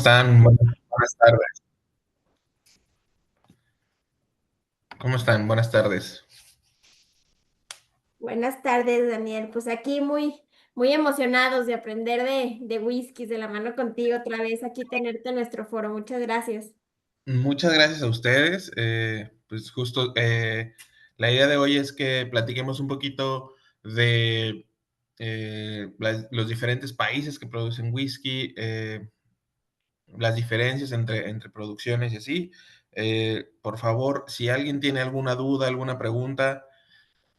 están? Buenas tardes. ¿Cómo están? Buenas tardes. Buenas tardes, Daniel. Pues aquí muy emocionados de aprender de whiskies de la mano contigo otra vez, aquí tenerte en nuestro foro. Muchas gracias. Muchas gracias a ustedes. Pues justo la idea de hoy es que platiquemos un poquito de los diferentes países que producen whisky, las diferencias entre producciones y así. Por favor, si alguien tiene alguna duda, alguna pregunta,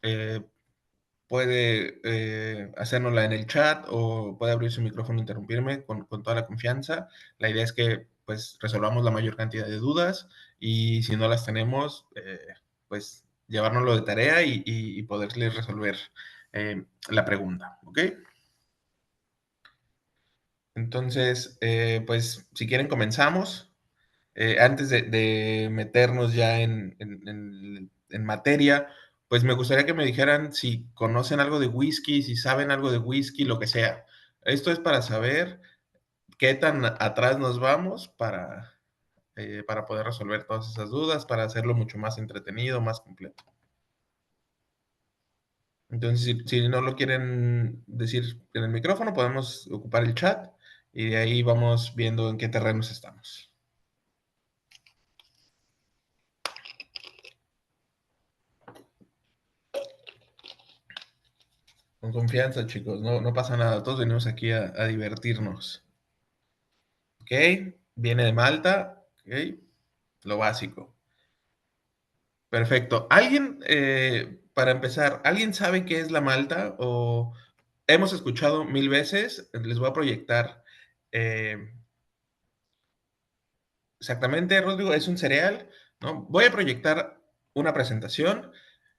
eh, puede hacérnosla en el chat o puede abrir su micrófono e interrumpirme con toda la confianza. La idea es que pues resolvamos la mayor cantidad de dudas y si no las tenemos, pues llevárnoslo de tarea y poderles resolver la pregunta, ¿ok? Entonces, pues si quieren comenzamos. Antes de meternos ya en materia, pues me gustaría que me dijeran si conocen algo de whisky, si saben algo de whisky, lo que sea. Esto es para saber qué tan atrás nos vamos para poder resolver todas esas dudas, para hacerlo mucho más entretenido, más completo. Entonces, si no lo quieren decir en el micrófono, podemos ocupar el chat y de ahí vamos viendo en qué terrenos estamos. Con confianza, chicos, no pasa nada, todos venimos aquí a divertirnos. ¿Ok? Viene de Malta, ¿ok? Lo básico. Perfecto. ¿Alguien, para empezar, alguien sabe qué es la malta? O hemos escuchado mil veces, les voy a proyectar exactamente, Rodrigo, es un cereal, ¿no? Voy a proyectar una presentación.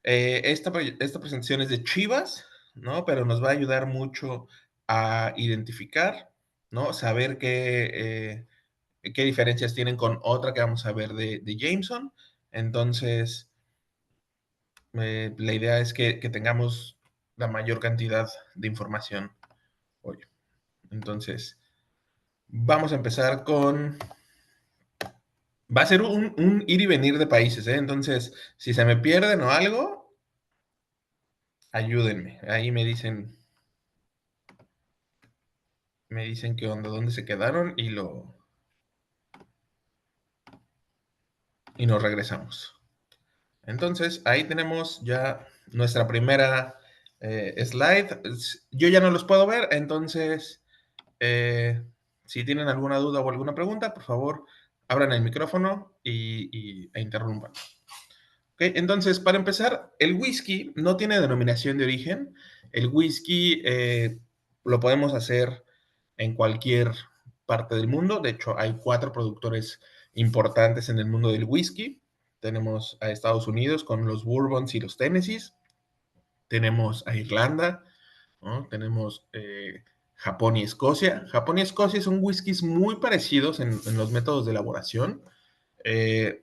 Esta presentación es de Chivas, ¿no? Pero nos va a ayudar mucho a identificar, ¿no? Saber qué diferencias tienen con otra que vamos a ver de Jameson. Entonces, la idea es que tengamos la mayor cantidad de información hoy. Entonces, vamos a empezar con va a ser un ir y venir de países, ¿eh? Entonces, si se me pierden o algo, ayúdenme. Ahí me dicen qué onda, dónde se quedaron y nos regresamos. Entonces, ahí tenemos ya nuestra primera slide. Yo ya no los puedo ver, entonces, si tienen alguna duda o alguna pregunta, por favor, abran el micrófono e interrumpan. Okay, entonces, para empezar, el whisky no tiene denominación de origen. El whisky lo podemos hacer en cualquier parte del mundo. De hecho, hay 4 productores importantes en el mundo del whisky. Tenemos a Estados Unidos con los Bourbons y los Tennessees. Tenemos a Irlanda, ¿no? Tenemos Japón y Escocia. Japón y Escocia son whiskies muy parecidos en los métodos de elaboración.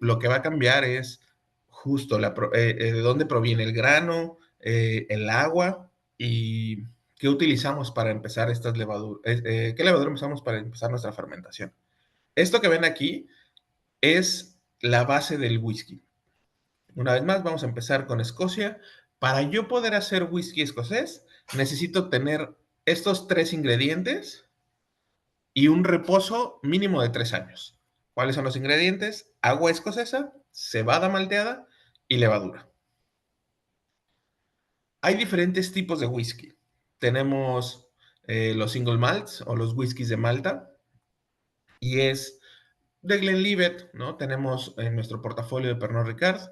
Lo que va a cambiar es justo de dónde proviene el grano, el agua y qué utilizamos para empezar estas levaduras, qué levadura usamos para empezar nuestra fermentación. Esto que ven aquí es la base del whisky. Una vez más, vamos a empezar con Escocia. Para yo poder hacer whisky escocés, necesito tener estos 3 ingredientes y un reposo mínimo de 3 años. ¿Cuáles son los ingredientes? Agua escocesa, cebada malteada y levadura. Hay diferentes tipos de whisky. Tenemos los single malts o los whiskies de Malta y es de Glenlivet, ¿no? Tenemos en nuestro portafolio de Pernod Ricard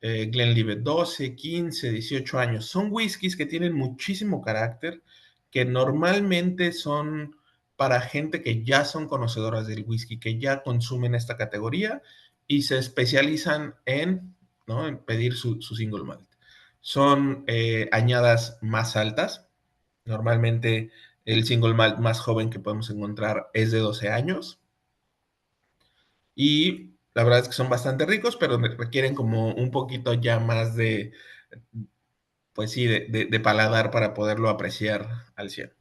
Glenlivet 12, 15, 18 años. Son whiskies que tienen muchísimo carácter, que normalmente son para gente que ya son conocedoras del whisky, que ya consumen esta categoría y se especializan ¿no? en pedir su single malt. Son añadas más altas. Normalmente el single malt más joven que podemos encontrar es de 12 años y la verdad es que son bastante ricos, pero requieren como un poquito ya más pues sí, de paladar para poderlo apreciar al 100.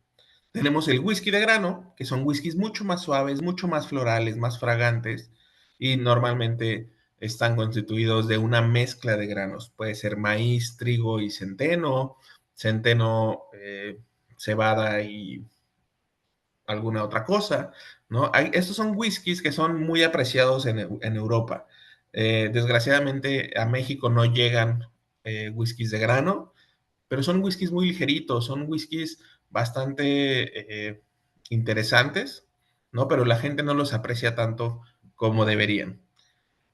Tenemos el whisky de grano, que son whiskies mucho más suaves, mucho más florales, más fragantes, y normalmente están constituidos de una mezcla de granos. Puede ser maíz, trigo y centeno, centeno, cebada y alguna otra cosa, ¿no? Estos son whiskies que son muy apreciados en Europa. Desgraciadamente a México no llegan whiskies de grano, pero son whiskies muy ligeritos, son whiskies bastante interesantes, ¿no? Pero la gente no los aprecia tanto como deberían.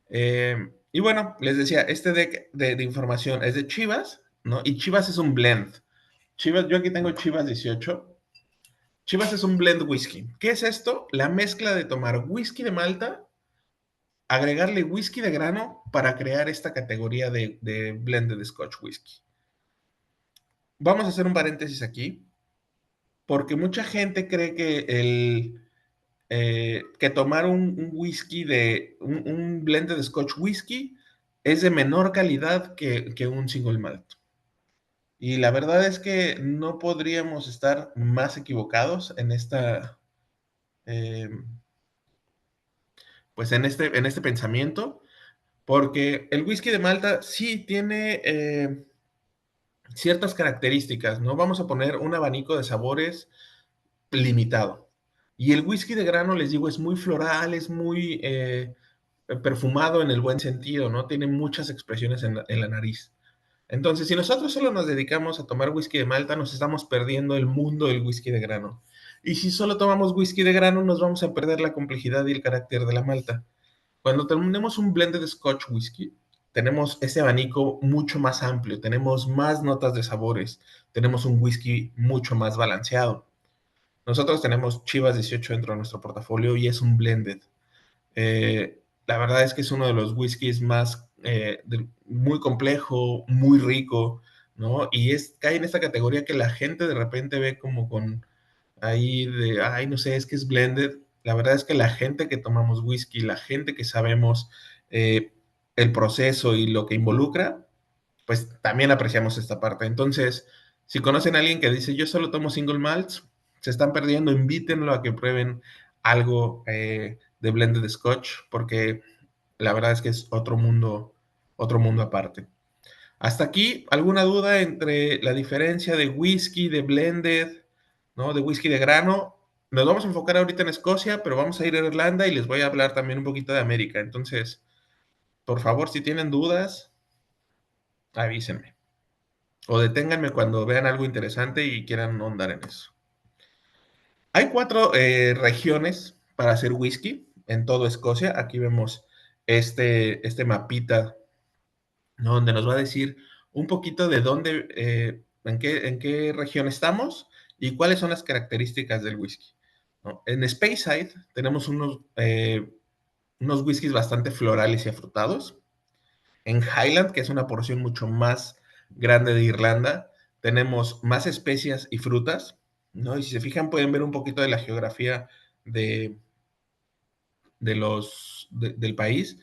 Y bueno, les decía, este deck de información es de Chivas, ¿no? Y Chivas es un blend. Chivas, yo aquí tengo Chivas 18. Chivas es un blend whisky. ¿Qué es esto? La mezcla de tomar whisky de malta, agregarle whisky de grano para crear esta categoría de blended Scotch whisky. Vamos a hacer un paréntesis aquí, porque mucha gente cree que tomar un whisky un blended Scotch whisky es de menor calidad que un single malt. Y la verdad es que no podríamos estar más equivocados en eh, en este pensamiento, porque el whisky de Malta sí tiene ciertas características, ¿no? Vamos a poner un abanico de sabores limitado. Y el whisky de grano, les digo, es muy floral, es muy perfumado en el buen sentido, ¿no? Tiene muchas expresiones en la nariz. Entonces, si nosotros solo nos dedicamos a tomar whisky de malta, nos estamos perdiendo el mundo del whisky de grano. Y si solo tomamos whisky de grano, nos vamos a perder la complejidad y el carácter de la malta. Cuando tenemos un blended Scotch whisky, tenemos ese abanico mucho más amplio, tenemos más notas de sabores, tenemos un whisky mucho más balanceado. Nosotros tenemos Chivas 18 dentro de nuestro portafolio y es un blended. La verdad es que es uno de los whiskies más muy complejo, muy rico, ¿no? Y cae en esta categoría que la gente de repente ve como con ahí de, ay, no sé, es que es blended. La verdad es que la gente que tomamos whisky, la gente que sabemos el proceso y lo que involucra, pues también apreciamos esta parte. Entonces, si conocen a alguien que dice, yo solo tomo single malts, se están perdiendo, invítenlo a que prueben algo de blended scotch, porque la verdad es que es otro mundo aparte. Hasta aquí, ¿alguna duda entre la diferencia de whisky, de blended, ¿no? De whisky de grano? Nos vamos a enfocar ahorita en Escocia, pero vamos a ir a Irlanda y les voy a hablar también un poquito de América. Entonces, por favor, si tienen dudas, avísenme. O deténganme cuando vean algo interesante y quieran ahondar en eso. Hay 4 regiones para hacer whisky en toda Escocia. Aquí vemos este mapita, ¿no? Donde nos va a decir un poquito de dónde, en qué región estamos y cuáles son las características del whisky, ¿no? En Speyside tenemos unos whiskies bastante florales y afrutados. En Highland, que es una porción mucho más grande de Irlanda, tenemos más especias y frutas, ¿no? Y si se fijan, pueden ver un poquito de la geografía de, del país.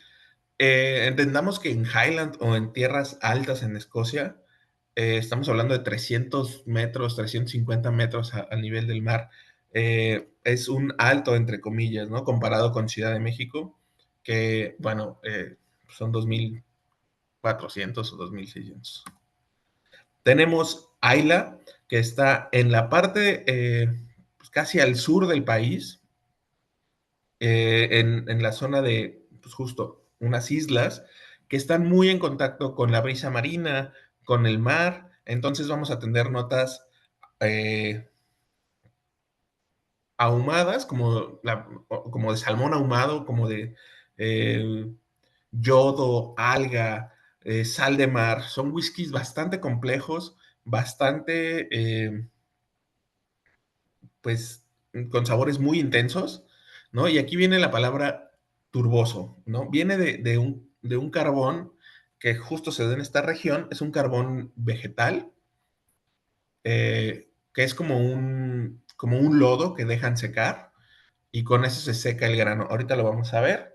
Entendamos que en Highland o en tierras altas en Escocia, estamos hablando de 300 metros, 350 metros al nivel del mar. Es un alto, entre comillas, ¿no? Comparado con Ciudad de México, que, bueno, son 2.400 o 2.600. Tenemos Ayla, que está en la parte pues casi al sur del país, en la zona de, pues justo, unas islas que están muy en contacto con la brisa marina, con el mar. Entonces vamos a tener notas eh, ahumadas, como de salmón ahumado, como de eh, yodo, alga, sal de mar. Son whiskies bastante complejos, bastante, pues, con sabores muy intensos, ¿no? Y aquí viene la palabra turboso, ¿no? Viene de un carbón que justo se da en esta región, es un carbón vegetal, que es como un lodo que dejan secar y con eso se seca el grano. Ahorita lo vamos a ver.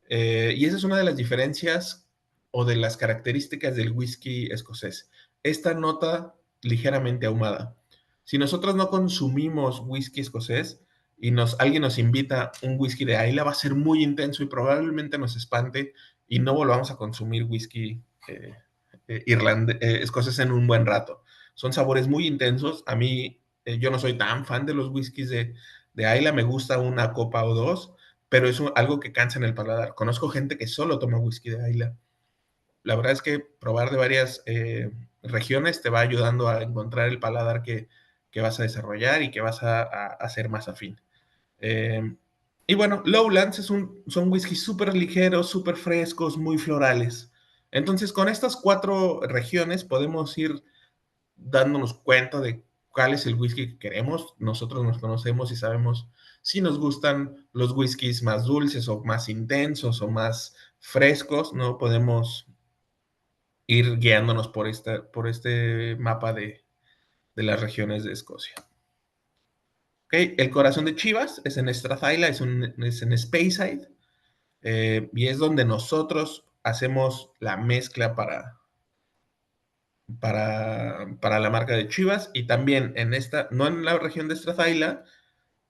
Y esa es una de las diferencias o de las características del whisky escocés. Esta nota ligeramente ahumada. Si nosotros no consumimos whisky escocés y alguien nos invita un whisky de Islay, va a ser muy intenso y probablemente nos espante y no volvamos a consumir whisky escocés en un buen rato. Son sabores muy intensos. A mí, yo no soy tan fan de los whiskies de Islay, me gusta una copa o dos, pero es algo que cansa en el paladar. Conozco gente que solo toma whisky de Islay. La verdad es que probar de varias regiones te va ayudando a encontrar el paladar que vas a desarrollar y que vas a hacer más afín. Eh, y bueno, Lowlands son whiskies súper ligeros, súper frescos, muy florales. Entonces, con estas 4 regiones podemos ir dándonos cuenta de cuál es el whisky que queremos. Nosotros nos conocemos y sabemos si nos gustan los whiskies más dulces o más intensos o más frescos, ¿no? Podemos ir guiándonos por este mapa de las regiones de Escocia. ¿Okay? El corazón de Chivas es en Strathyla, es en Speyside, y es donde nosotros hacemos la mezcla para la marca de Chivas, y también no en la región de Strathyla,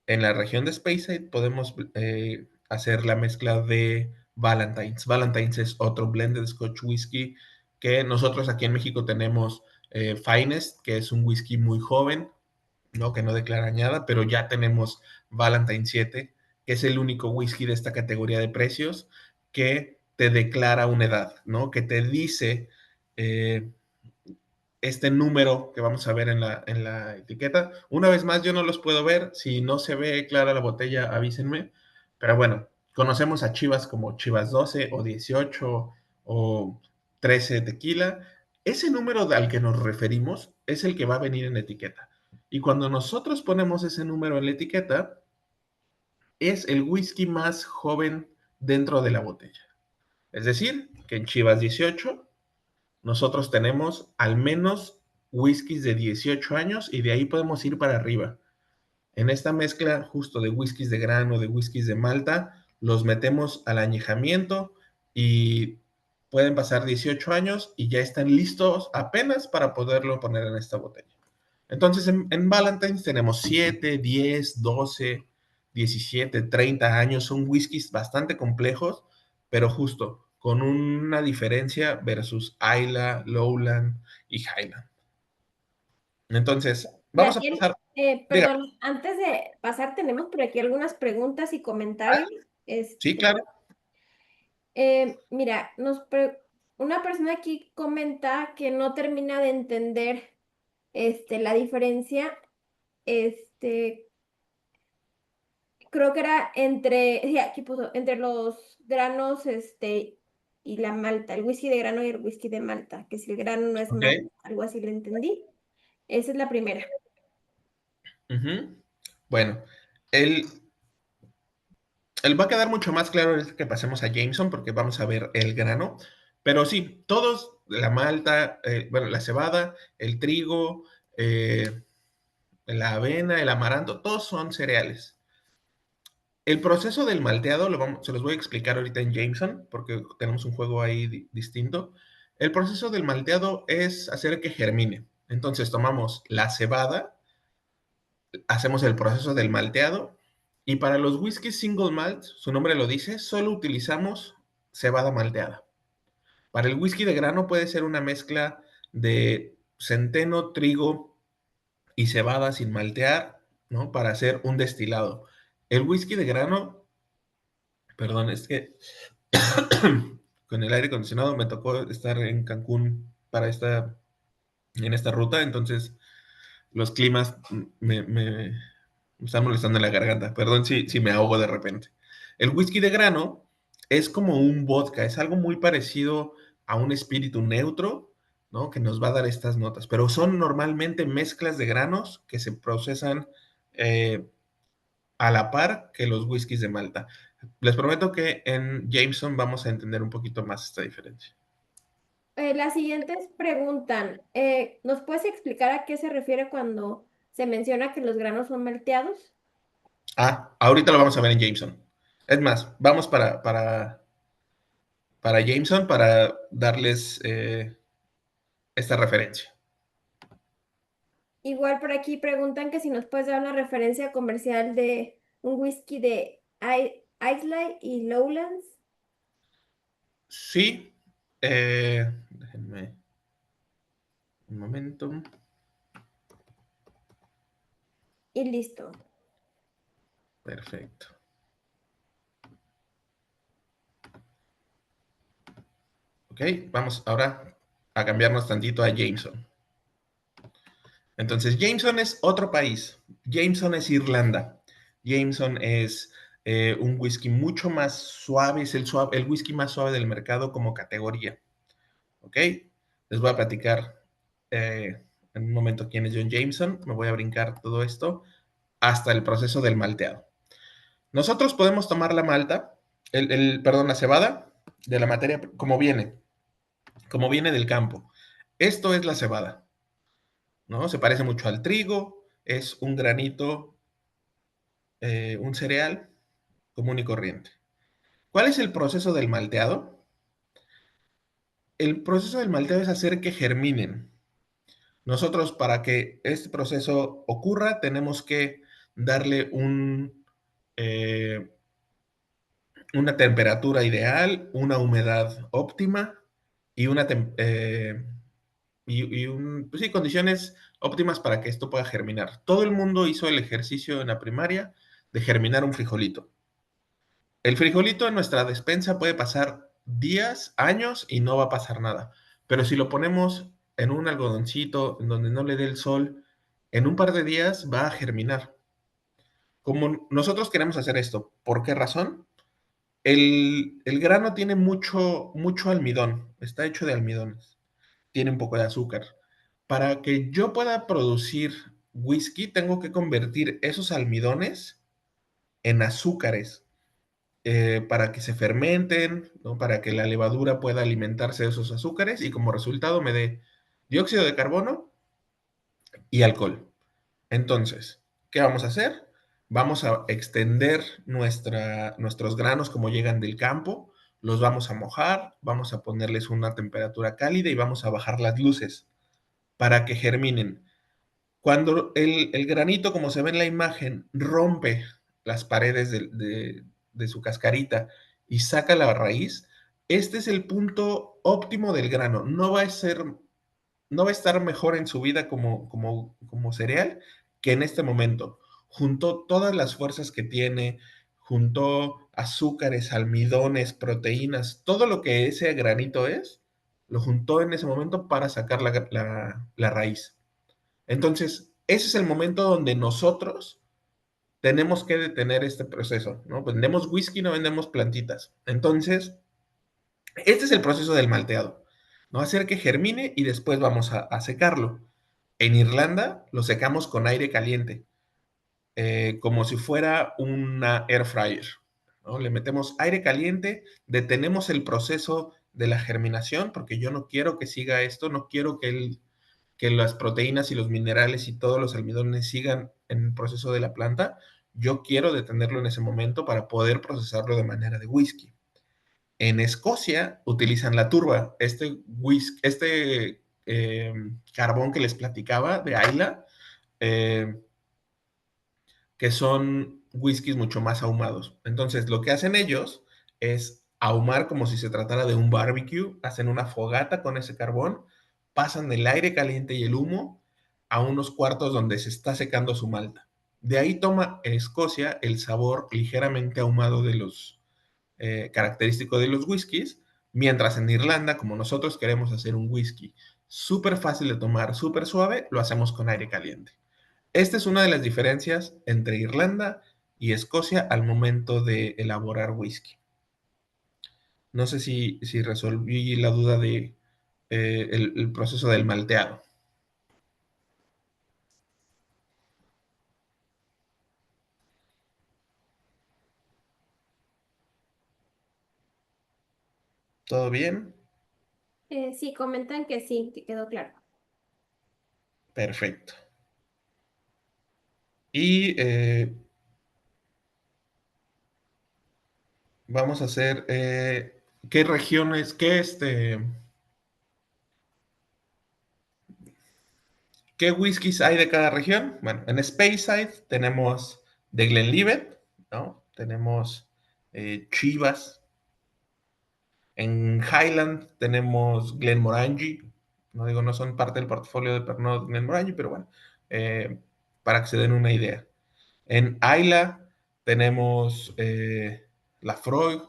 en la región de Speyside podemos hacer la mezcla de Ballantines. Ballantines es otro blended Scotch whisky que nosotros aquí en México tenemos Finest, que es un whisky muy joven, ¿no? Que no declara añada, pero ya tenemos Ballantine 7, que es el único whisky de esta categoría de precios que te declara una edad, ¿no? Que te dice eh, este número que vamos a ver en la etiqueta. Una vez más, yo no los puedo ver. Si no se ve clara la botella, avísenme. Pero bueno, conocemos a Chivas como Chivas 12 o 18 o 13 tequila. Ese número al que nos referimos es el que va a venir en la etiqueta. Y cuando nosotros ponemos ese número en la etiqueta, es el whisky más joven dentro de la botella. Es decir, que en Chivas 18 nosotros tenemos al menos whiskies de 18 años y de ahí podemos ir para arriba. En esta mezcla justo de whiskies de grano, de whiskies de malta, los metemos al añejamiento y pueden pasar 18 años y ya están listos apenas para poderlo poner en esta botella. Entonces en Valentine's tenemos 7, 10, 12, 17, 30 años. Son whiskies bastante complejos, pero justo con una diferencia versus Islay, Lowland y Highland. Entonces, vamos a Daniel, pasar. Dígame. perdón, antes de pasar, tenemos por aquí algunas preguntas y Ah, comentarios. sí, claro. Mira, una persona aquí comenta que no termina de entender la diferencia, este, creo que era entre, sí, aquí puso, entre los granos, y la malta, el whisky de grano y el whisky de malta, que si el grano no es Ok. malta, algo así le entendí. Esa es la primera. Ujú. Bueno, el, va a quedar mucho más claro que pasemos a Jameson porque vamos a ver el grano. Pero sí, todos, la malta, bueno, la cebada, el trigo, la avena, el amaranto, todos son cereales. El proceso del malteado se los voy a explicar ahorita en Jameson, porque tenemos un juego ahí distinto. El proceso del malteado es hacer que germine. Entonces tomamos la cebada, hacemos el proceso del malteado, y para los whiskies single malt, su nombre lo dice, solo utilizamos cebada malteada. Para el whisky de grano puede ser una mezcla de centeno, trigo y cebada sin maltear, ¿no? Para hacer un destilado. El whisky de grano, perdón, es que con el aire acondicionado me tocó estar en Cancún en esta ruta, entonces los climas me están molestando en la garganta. Perdón si me ahogo de repente. El whisky de grano es como un vodka, es algo muy parecido a un espíritu neutro, ¿no? Que nos va a dar estas notas, pero son normalmente mezclas de granos que se procesan eh, a la par que los whiskies de Malta. Les prometo que en Jameson vamos a entender un poquito más esta diferencia. Las siguientes preguntan, ¿nos puedes explicar a qué se refiere cuando se menciona que los granos son malteados? Ah, ahorita lo vamos a ver en Jameson. Es más, vamos para Jameson para darles esta referencia. Igual por aquí preguntan que si nos puedes dar una referencia comercial de un whisky de Islay y Lowlands. Sí, déjenme un momento. Y listo. Perfecto. Ok, vamos ahora a cambiarnos tantito a Jameson. Entonces, Jameson es otro país. Jameson es Irlanda. Jameson es un whisky mucho más suave, es el whisky más suave del mercado como categoría. ¿Ok? Les voy a platicar en un momento quién es John Jameson. Me voy a brincar todo esto hasta el proceso del malteado. Nosotros podemos tomar la malta, perdón, la cebada de la materia como viene del campo. Esto es la cebada, ¿no? Se parece mucho al trigo, es un granito, un cereal común y corriente. ¿Cuál es el proceso del malteado? El proceso del malteado es hacer que germinen. Nosotros, para que este proceso ocurra, tenemos que darle eh, una temperatura ideal, una humedad óptima y pues sí, condiciones óptimas para que esto pueda germinar. Todo el mundo hizo el ejercicio en la primaria de germinar un frijolito. El frijolito en nuestra despensa puede pasar días, años y no va a pasar nada. Pero si lo ponemos en un algodoncito en donde no le dé el sol, en un par de días va a germinar. Como nosotros queremos hacer esto, ¿por qué razón? El grano tiene mucho almidón, está hecho de almidones, tiene un poco de azúcar. Para que yo pueda producir whisky, tengo que convertir esos almidones en azúcares para que se fermenten, ¿no? Para que la levadura pueda alimentarse de esos azúcares y como resultado me dé dióxido de carbono y alcohol. Entonces, ¿qué vamos a hacer? Vamos a extender nuestros granos como llegan del campo, los vamos a mojar, vamos a ponerles una temperatura cálida y vamos a bajar las luces para que germinen. Cuando el granito, como se ve en la imagen, rompe las paredes de su cascarita y saca la raíz, este es el punto óptimo del grano. No va a estar mejor en su vida como cereal que en este momento. Juntó todas las fuerzas que tiene, juntó azúcares, almidones, proteínas, todo lo que ese granito es, lo juntó en ese momento para sacar la raíz. Entonces, ese es el momento donde nosotros tenemos que detener este proceso, ¿no? Vendemos whisky, no vendemos plantitas. Entonces, este es el proceso del malteado, ¿no? Hacer que germine y después vamos a secarlo. En Irlanda lo secamos con aire caliente, como si fuera una air fryer, ¿no? Le metemos aire caliente, detenemos el proceso de la germinación, porque yo no quiero que siga esto, no quiero que las proteínas y los minerales y todos los almidones sigan en el proceso de la planta. Yo quiero detenerlo en ese momento para poder procesarlo de manera de whisky. En Escocia utilizan la turba, este carbón que les platicaba de Isla, eh, que son whiskies mucho más ahumados. Entonces, lo que hacen ellos es ahumar como si se tratara de un barbecue, hacen una fogata con ese carbón, pasan el aire caliente y el humo a unos cuartos donde se está secando su malta. De ahí toma Escocia el sabor ligeramente ahumado de los característico de los whiskies, mientras en Irlanda, como nosotros queremos hacer un whisky súper fácil de tomar, súper suave, lo hacemos con aire caliente. Esta es una de las diferencias entre Irlanda y Escocia al momento de elaborar whisky. No sé si resolví la duda de el proceso del malteado. ¿Todo bien? Sí, comentan que sí, que quedó claro. Perfecto. Y vamos a hacer, ¿qué regiones, ¿Qué whiskies hay de cada región? Bueno, en Speyside tenemos de Glenlivet, ¿no? Tenemos Chivas. En Highland tenemos Glenmorangie. No digo, no son parte del portafolio de Pernod Glenmorangie, pero bueno, eh, para que se den una idea. En Isla tenemos Lafroig,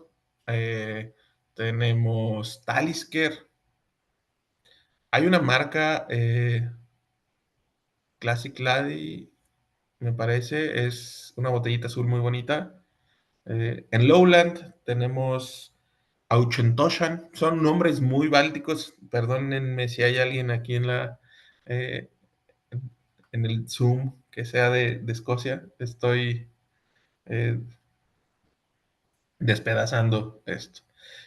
eh, tenemos Talisker. Hay una marca, Classic Lady, me parece, es una botellita azul muy bonita. En Lowland tenemos Auchentoshan, son nombres muy bálticos, perdónenme si hay alguien aquí eh, en el Zoom que sea de Escocia, estoy eh, despedazando esto.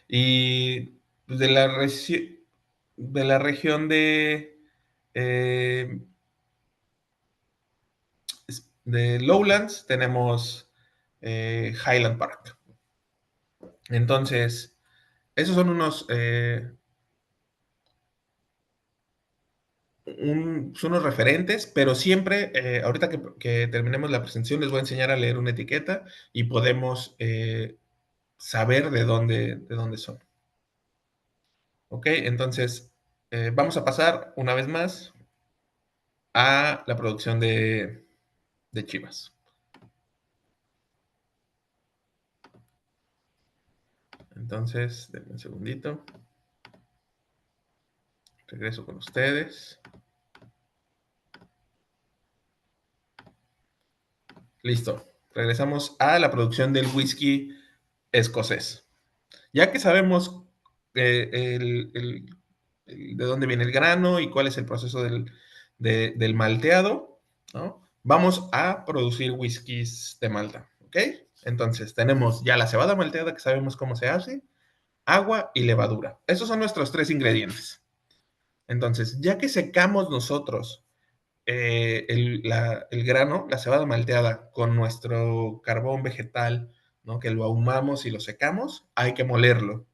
Y pues, de la región eh, de Lowlands tenemos Highland Park. Entonces, esos son son unos referentes, pero siempre, ahorita que terminemos la presentación, les voy a enseñar a leer una etiqueta y podemos saber de dónde son. Ok, entonces vamos a pasar una vez más a la producción de Chivas. Entonces, denme un segundito. Regreso con ustedes. Listo. Regresamos a la producción del whisky escocés. Ya que sabemos de dónde viene el grano y cuál es el proceso del malteado, ¿no? Vamos a producir whiskies de malta, ¿ok? Entonces, tenemos ya la cebada malteada, que sabemos cómo se hace, agua y levadura. Esos son nuestros tres ingredientes. Entonces, ya que secamos nosotros el grano, la cebada malteada, con nuestro carbón vegetal, ¿no? Que lo ahumamos y lo secamos, hay que molerlo.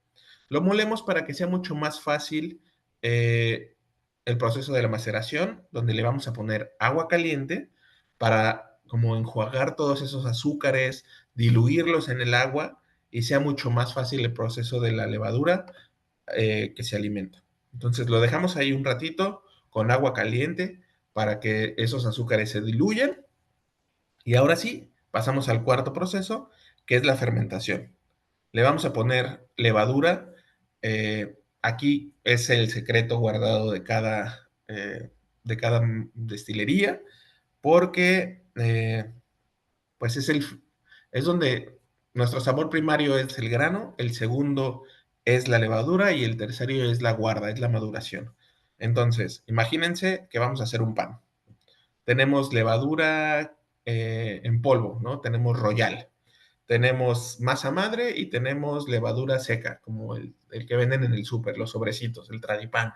Lo molemos para que sea mucho más fácil el proceso de la maceración, donde le vamos a poner agua caliente para como enjuagar todos esos azúcares, diluirlos en el agua y sea mucho más fácil el proceso de la levadura que se alimenta. Entonces lo dejamos ahí un ratito con agua caliente para que esos azúcares se diluyan y ahora sí pasamos al cuarto proceso, que es la fermentación. Le vamos a poner levadura. Aquí es el secreto guardado de cada destilería, porque pues es donde nuestro sabor primario es el grano, el segundo es la levadura y el tercero es la guarda, es la maduración. Entonces, imagínense que vamos a hacer un pan. Tenemos levadura en polvo, ¿no? Tenemos Royal. Tenemos masa madre y tenemos levadura seca, como el que venden en el súper, los sobrecitos, el Tradipan.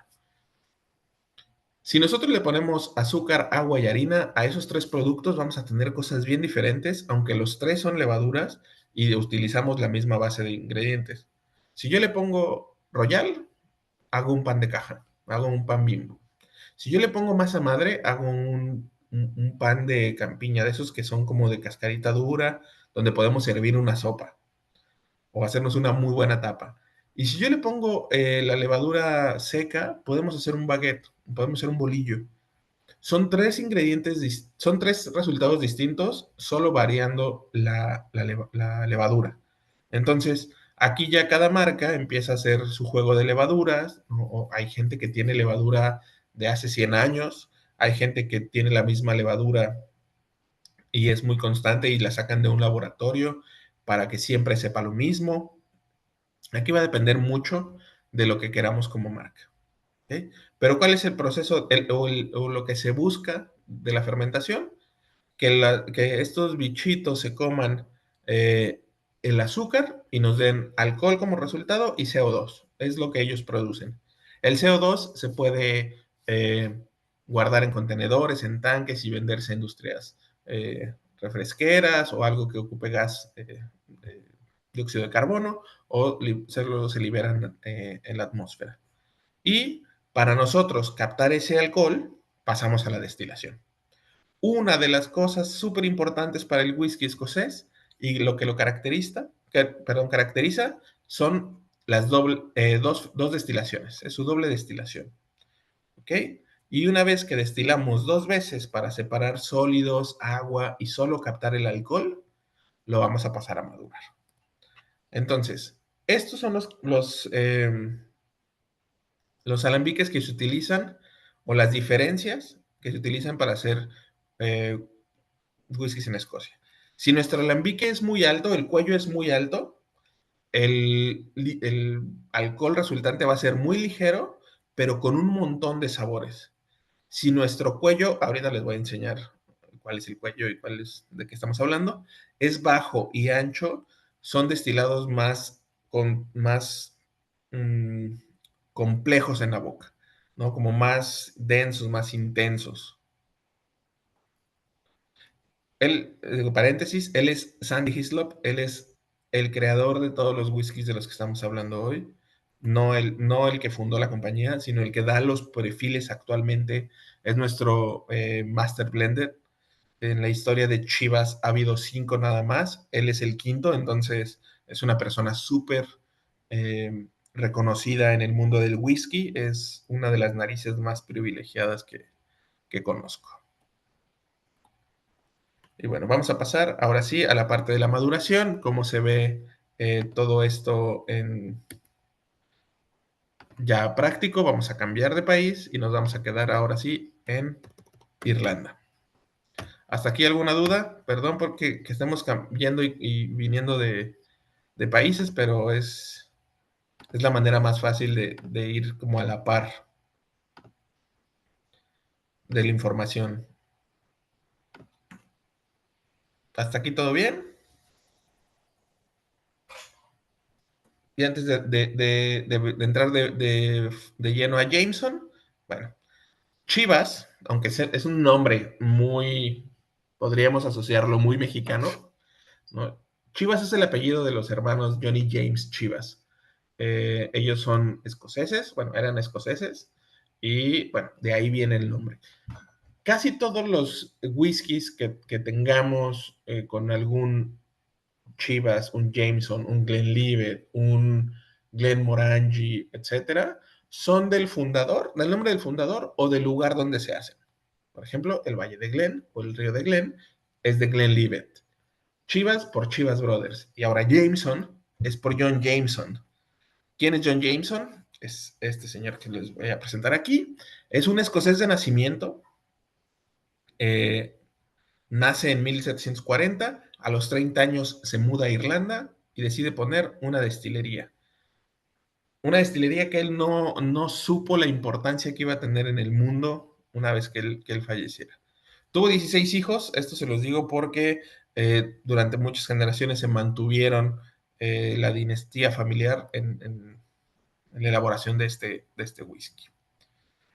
Si nosotros le ponemos azúcar, agua y harina a esos tres productos, vamos a tener cosas bien diferentes, aunque los tres son levaduras y utilizamos la misma base de ingredientes. Si yo le pongo Royal, hago un pan de caja, hago un pan Bimbo. Si yo le pongo masa madre, hago un pan de campiña, de esos que son como de cascarita dura, donde podemos servir una sopa o hacernos una muy buena tapa. Y si yo le pongo la levadura seca, podemos hacer un baguette, podemos hacer un bolillo. Son tres ingredientes, son tres resultados distintos, solo variando la levadura. Entonces, aquí ya cada marca empieza a hacer su juego de levaduras, ¿no? O hay gente que tiene levadura de hace 100 años, hay gente que tiene la misma levadura y es muy constante y la sacan de un laboratorio para que siempre sepa lo mismo. Aquí va a depender mucho de lo que queramos como marca. ¿Ok? Pero ¿cuál es el proceso o lo que se busca de la fermentación? Que estos bichitos se coman el azúcar y nos den alcohol como resultado y CO2. Es lo que ellos producen. El CO2 se puede guardar en contenedores, en tanques y venderse a industrias refresqueras o algo que ocupe gas, dióxido de carbono, o se liberan en la atmósfera. Y para nosotros captar ese alcohol, pasamos a la destilación. Una de las cosas súper importantes para el whisky escocés y lo que lo caracteriza son las dos destilaciones, es su doble destilación. ¿Ok? Y una vez que destilamos 2 veces para separar sólidos, agua y solo captar el alcohol, lo vamos a pasar a madurar. Entonces, estos son los alambiques que se utilizan o las diferencias que se utilizan para hacer eh, whiskies en Escocia. Si nuestro alambique es muy alto, el cuello es muy alto, el alcohol resultante va a ser muy ligero, pero con un montón de sabores. Si nuestro cuello, ahorita les voy a enseñar cuál es el cuello y cuál es de qué estamos hablando, es bajo y ancho, son destilados más mm, complejos en la boca, ¿no? Como más densos, más intensos. Él, digo, paréntesis, él es Sandy Hislop, él es el creador de todos los whiskies de los que estamos hablando hoy. No el que fundó la compañía, sino el que da los perfiles actualmente. Es nuestro Master Blender. En la historia de Chivas ha habido 5 nada más. Él es el quinto, entonces es una persona súper reconocida en el mundo del whisky. Es una de las narices más privilegiadas que conozco. Y bueno, vamos a pasar ahora sí a la parte de la maduración, cómo se ve todo esto ya práctico. Vamos a cambiar de país y nos vamos a quedar ahora sí en Irlanda. ¿Hasta aquí alguna duda? Perdón porque que estemos yendo y viniendo de países, pero es la manera más fácil de ir como a la par de la información. ¿Hasta aquí todo bien? Y antes de entrar de lleno a Jameson, bueno, Chivas, aunque es un nombre muy, podríamos asociarlo muy mexicano, ¿no? Chivas es el apellido de los hermanos Johnny James Chivas. Ellos son escoceses, bueno, eran escoceses, y bueno, de ahí viene el nombre. Casi todos los whiskies que tengamos con algún Chivas, un Jameson, un Glenlivet, un Glenmorangie, etcétera, son del nombre del fundador o del lugar donde se hacen. Por ejemplo, el Valle de Glen o el río de Glen es de Glenlivet. Chivas por Chivas Brothers. Y ahora Jameson es por John Jameson. ¿Quién es John Jameson? Es este señor que les voy a presentar aquí. Es un escocés de nacimiento. Eh, Nace en 1740, a los 30 años se muda a Irlanda y decide poner una destilería. Una destilería que él no supo la importancia que iba a tener en el mundo una vez que él falleciera. Tuvo 16 hijos, esto se los digo porque durante muchas generaciones se mantuvieron la dinastía familiar en la elaboración de este whisky.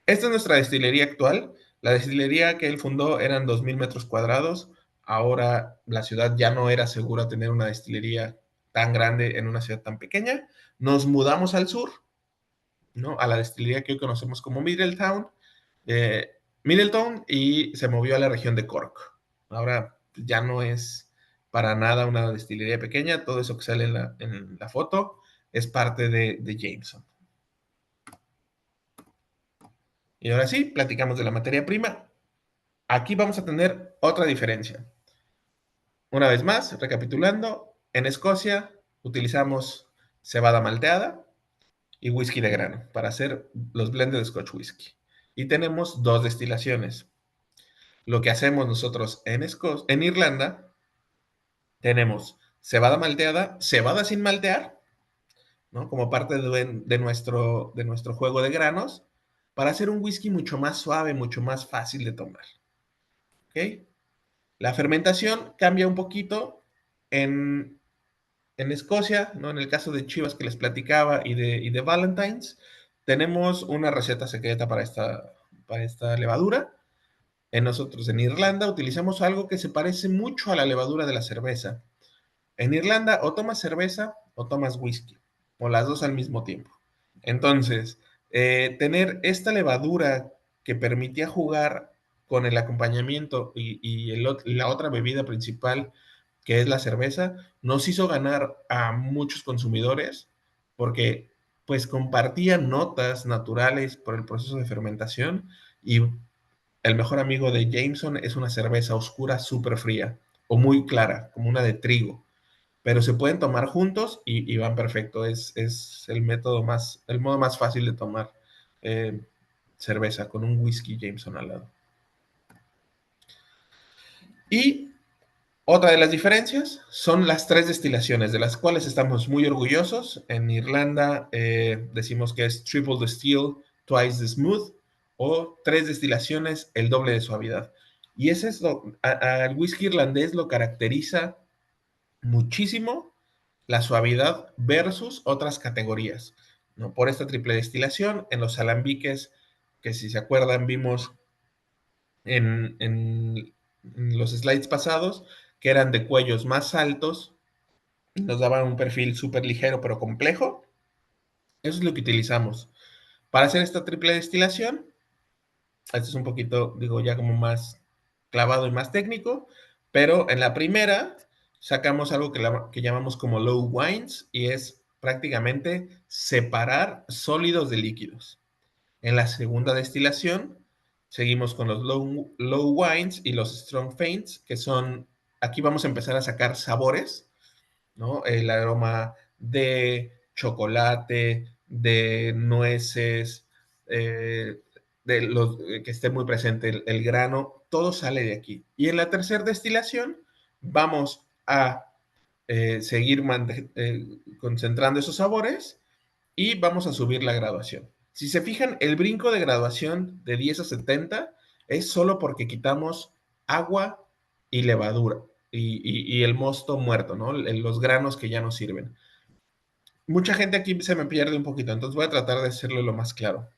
Esta es nuestra destilería actual. La destilería que él fundó eran 2.000 metros cuadrados. Ahora la ciudad ya no era segura tener una destilería tan grande en una ciudad tan pequeña. Nos mudamos al sur, ¿no? A la destilería que hoy conocemos como eh, Middletown, y se movió a la región de Cork. Ahora ya no es para nada una destilería pequeña. Todo eso que sale en la foto es parte de Jameson. Y ahora sí, platicamos de la materia prima. Aquí vamos a tener otra diferencia. Una vez más, recapitulando, en Escocia utilizamos cebada malteada y whisky de grano para hacer los blended Scotch whisky. Y tenemos dos destilaciones. Lo que hacemos nosotros en Irlanda, tenemos cebada malteada, cebada sin maltear, ¿no? Como parte de nuestro juego de granos, para hacer un whisky mucho más suave, mucho más fácil de tomar. ¿Ok? La fermentación cambia un poquito en Escocia, ¿no? En el caso de Chivas que les platicaba y de Valentine's, tenemos una receta secreta para esta levadura. Nosotros en Irlanda utilizamos algo que se parece mucho a la levadura de la cerveza. En Irlanda o tomas cerveza o tomas whisky, o las dos al mismo tiempo. Entonces, tener esta levadura que permitía jugar con el acompañamiento y la otra bebida principal, que es la cerveza, nos hizo ganar a muchos consumidores porque pues compartían notas naturales por el proceso de fermentación y el mejor amigo de Jameson es una cerveza oscura súper fría o muy clara, como una de trigo, pero se pueden tomar juntos y van perfecto. Es el modo más fácil de tomar eh, cerveza con un whisky Jameson al lado. Y otra de las diferencias son las 3 destilaciones, de las cuales estamos muy orgullosos. En Irlanda decimos que es triple the still, twice the smooth, o 3 destilaciones, el doble de suavidad. Y ese es al whisky irlandés lo caracteriza muchísimo la suavidad versus otras categorías, ¿no? Por esta triple destilación, en los alambiques, que si se acuerdan, vimos en los slides pasados, que eran de cuellos más altos y nos daban un perfil súper ligero pero complejo. Eso es lo que utilizamos. Para hacer esta triple destilación, esto es un poquito, digo, ya como más clavado y más técnico, pero en la primera sacamos algo que llamamos como low wines y es prácticamente separar sólidos de líquidos. En la segunda destilación seguimos con los low wines y los strong faints, que son, aquí vamos a empezar a sacar sabores, ¿no? El aroma de chocolate, de nueces, que esté muy presente el grano, todo sale de aquí. Y en la tercera destilación vamos a seguir concentrando esos sabores y vamos a subir la graduación. Si se fijan, el brinco de graduación de 10 a 70 es solo porque quitamos agua y levadura y el mosto muerto, ¿no? Los granos que ya no sirven. Mucha gente aquí se me pierde un poquito, entonces voy a tratar de hacerlo lo más claro.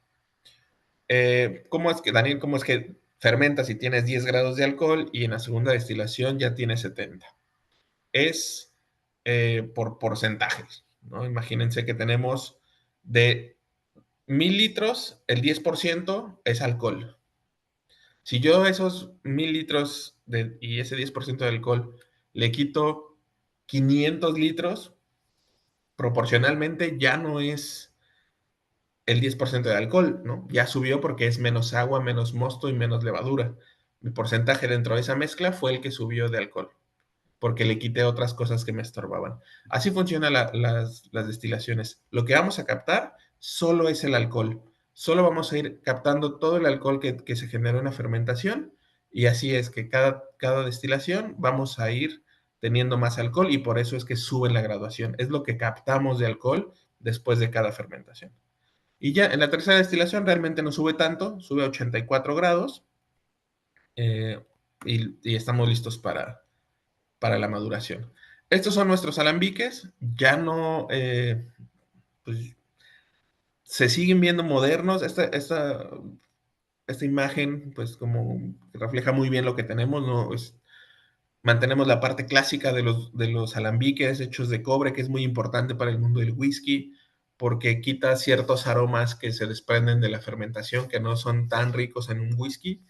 ¿Cómo es que, Daniel, cómo es que fermentas si tienes 10 grados de alcohol y en la segunda destilación ya tienes 70? Es por porcentajes, ¿no? Imagínense que tenemos de 1000 litros, el 10% es alcohol. Si yo esos 1000 litros y ese 10% de alcohol le quito 500 litros, proporcionalmente ya no es el 10% de alcohol, ¿no? Ya subió porque es menos agua, menos mosto y menos levadura. Mi porcentaje dentro de esa mezcla fue el que subió de alcohol, porque le quité otras cosas que me estorbaban. Así funcionan las destilaciones. Lo que vamos a captar solo es el alcohol. Solo vamos a ir captando todo el alcohol que se generó en la fermentación y así es que cada destilación vamos a ir teniendo más alcohol y por eso es que sube la graduación. Es lo que captamos de alcohol después de cada fermentación. Y ya en la tercera destilación realmente no sube tanto, sube a 84 grados eh, y estamos listos para la maduración. Estos son nuestros alambiques, ya no, pues, se siguen viendo modernos. Esta imagen, pues como refleja muy bien lo que tenemos, ¿no? Mantenemos la parte clásica de los alambiques hechos de cobre, que es muy importante para el mundo del whisky, porque quita ciertos aromas que se desprenden de la fermentación, que no son tan ricos en un whisky.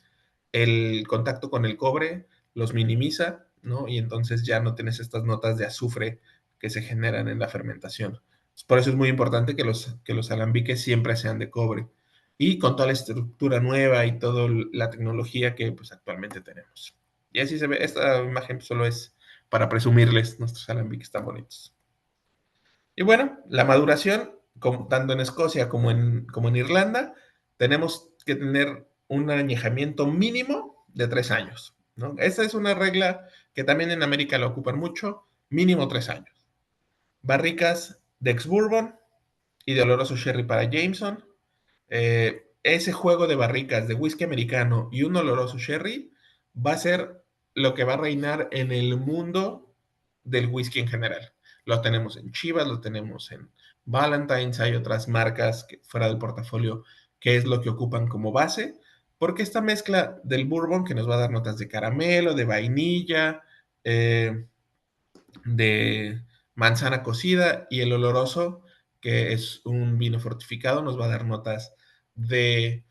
El contacto con el cobre los minimiza, ¿no? Y entonces ya no tienes estas notas de azufre que se generan en la fermentación. Por eso es muy importante que los alambiques siempre sean de cobre y con toda la estructura nueva y toda la tecnología que pues actualmente tenemos. Y así se ve, esta imagen solo es para presumirles nuestros alambiques tan bonitos. Y bueno, la maduración, tanto en Escocia como en Irlanda, tenemos que tener un añejamiento mínimo de 3 años, ¿no? Esta es una regla que también en América la ocupan mucho, mínimo 3 años. Barricas de ex-bourbon y de oloroso sherry para Jameson. Ese juego de barricas de whisky americano y un oloroso sherry va a ser lo que va a reinar en el mundo del whisky en general. Lo tenemos en Chivas, lo tenemos en Valentine's, hay otras marcas fuera del portafolio que es lo que ocupan como base, porque esta mezcla del bourbon que nos va a dar notas de caramelo, de vainilla, de manzana cocida y el oloroso, que es un vino fortificado, nos va a dar notas de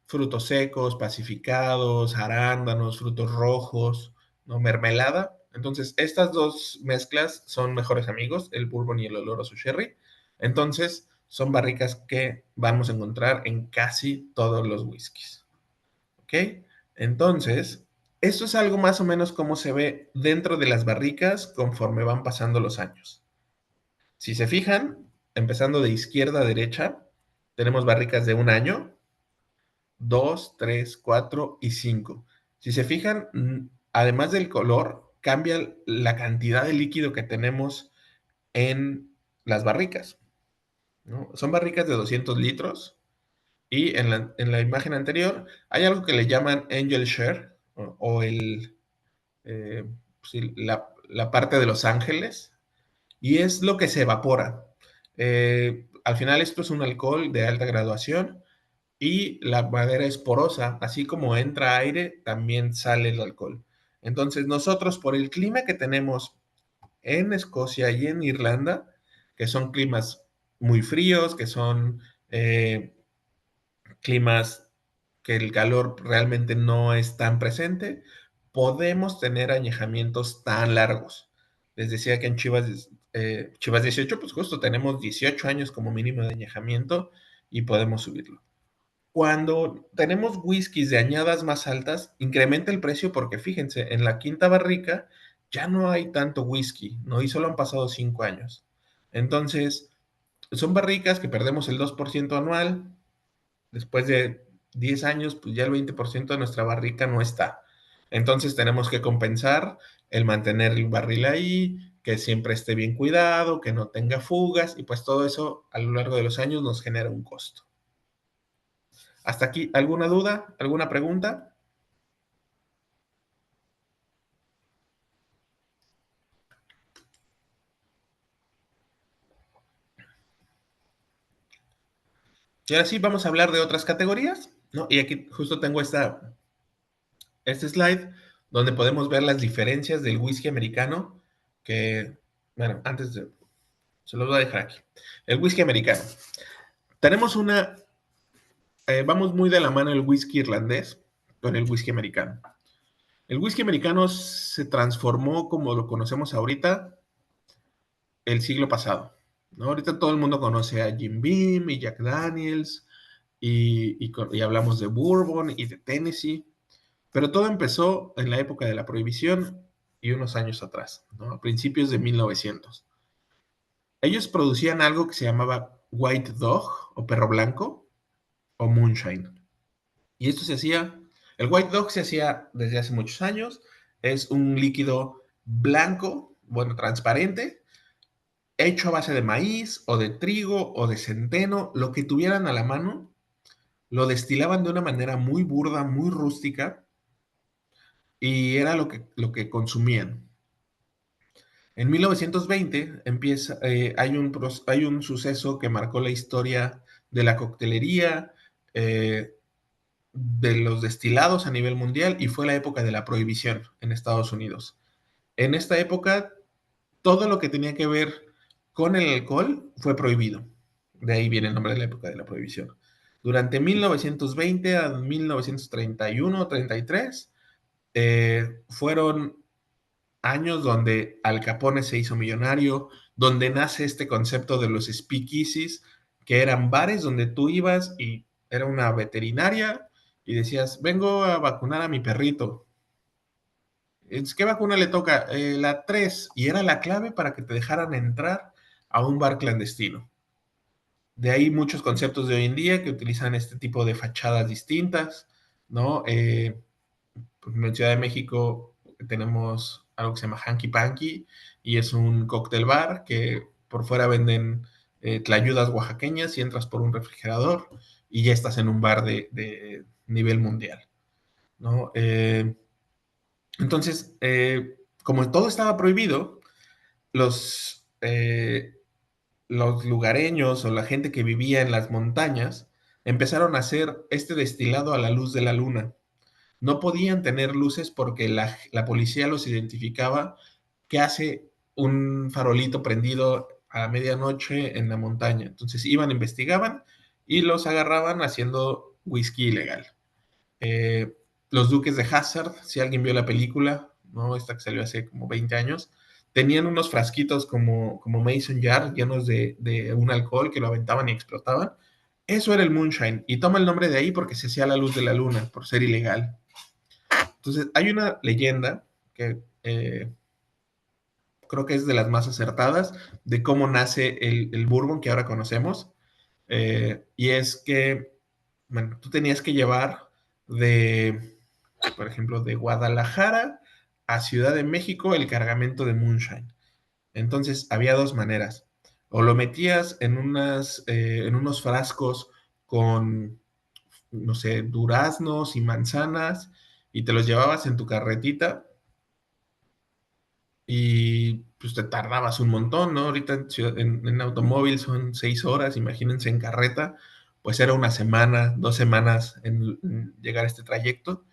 frutos secos, pacificados, arándanos, frutos rojos, ¿no? Mermelada. Entonces, estas dos mezclas son mejores amigos, el bourbon y el oloroso sherry. Entonces, son barricas que vamos a encontrar en casi todos los whiskies. ¿Ok? Entonces, esto es algo más o menos como se ve dentro de las barricas conforme van pasando los años. Si se fijan, empezando de izquierda a derecha, tenemos barricas de 1 año, 2, 3, 4 y 5. Si se fijan, además del color, cambia la cantidad de líquido que tenemos en las barricas, ¿no? Son barricas de 200 litros y en la imagen anterior hay algo que le llaman angel share o eh, sí, la parte de los ángeles y es lo que se evapora. Al final esto es un alcohol de alta graduación y la madera es porosa, así como entra aire, también sale el alcohol. Entonces nosotros por el clima que tenemos en Escocia y en Irlanda, que son climas muy fríos, que son climas que el calor realmente no es tan presente, podemos tener añejamientos tan largos. Les decía que en Chivas 18, pues justo tenemos 18 años como mínimo de añejamiento y podemos subirlo. Cuando tenemos whiskies de añadas más altas, incrementa el precio porque fíjense, en la quinta barrica ya no hay tanto whisky, ¿no? Y solo han pasado 5 años. Entonces, son barricas que perdemos el 2% anual. Después de 10 años, pues ya el 20% de nuestra barrica no está. Entonces tenemos que compensar el mantener el barril ahí, que siempre esté bien cuidado, que no tenga fugas, y pues todo eso a lo largo de los años nos genera un costo. ¿Hasta aquí alguna duda? ¿Alguna pregunta? Y ahora sí, vamos a hablar de otras categorías, ¿no? Y aquí justo tengo este slide donde podemos ver las diferencias del whisky americano, que, bueno, se los voy a dejar aquí. El whisky americano. Tenemos vamos muy de la mano el whisky irlandés con el whisky americano. El whisky americano se transformó como lo conocemos ahorita el siglo pasado, ¿no? Ahorita todo el mundo conoce a Jim Beam y Jack Daniels y hablamos de Bourbon y de Tennessee, pero todo empezó en la época de la prohibición y unos años atrás, ¿no? A principios de 1900. Ellos producían algo que se llamaba White Dog o perro blanco o moonshine. Y esto se hacía, el White Dog se hacía desde hace muchos años, es un líquido blanco, bueno, transparente, hecho a base de maíz o de trigo o de centeno, lo que tuvieran a la mano, lo destilaban de una manera muy burda, muy rústica, y era lo que consumían. En 1920 hay un suceso que marcó la historia de la coctelería, de los destilados a nivel mundial y fue la época de la prohibición en Estados Unidos. En esta época, todo lo que tenía que ver con el alcohol fue prohibido. De ahí viene el nombre de la época de la prohibición. Durante 1920 a 1931-33 fueron años donde Al Capone se hizo millonario, donde nace este concepto de los speakeasies, que eran bares donde tú ibas y era una veterinaria y decías, vengo a vacunar a mi perrito. ¿Qué vacuna le toca? La 3 y era la clave para que te dejaran entrar a un bar clandestino. De ahí muchos conceptos de hoy en día que utilizan este tipo de fachadas distintas, ¿no? Pues en Ciudad de México tenemos algo que se llama Hanky Panky y es un cóctel bar que por fuera venden tlayudas oaxaqueñas y entras por un refrigerador y ya estás en un bar de nivel mundial, ¿no? Entonces, como todo estaba prohibido, los lugareños o la gente que vivía en las montañas empezaron a hacer este destilado a la luz de la luna. No podían tener luces porque la policía los identificaba que hace un farolito prendido a medianoche en la montaña. Entonces iban, investigaban y los agarraban haciendo whisky ilegal. Eh, los Duques de Hazzard, si alguien vio la película, ¿no? Esta que salió hace como 20 años, tenían unos frasquitos como Mason Jar llenos de un alcohol que lo aventaban y explotaban. Eso era el moonshine. Y toma el nombre de ahí porque se hacía a la luz de la luna, por ser ilegal. Entonces, hay una leyenda que creo que es de las más acertadas de cómo nace el bourbon que ahora conocemos. Y es que, bueno, tú tenías que llevar de, por ejemplo, de Guadalajara a Ciudad de México el cargamento de moonshine. Entonces, había dos maneras. O lo metías en unos frascos con, no sé, duraznos y manzanas y te los llevabas en tu carretita y pues te tardabas un montón, ¿no? Ahorita en automóvil son 6 horas, imagínense en carreta, pues era una semana, 2 semanas en llegar a este trayecto.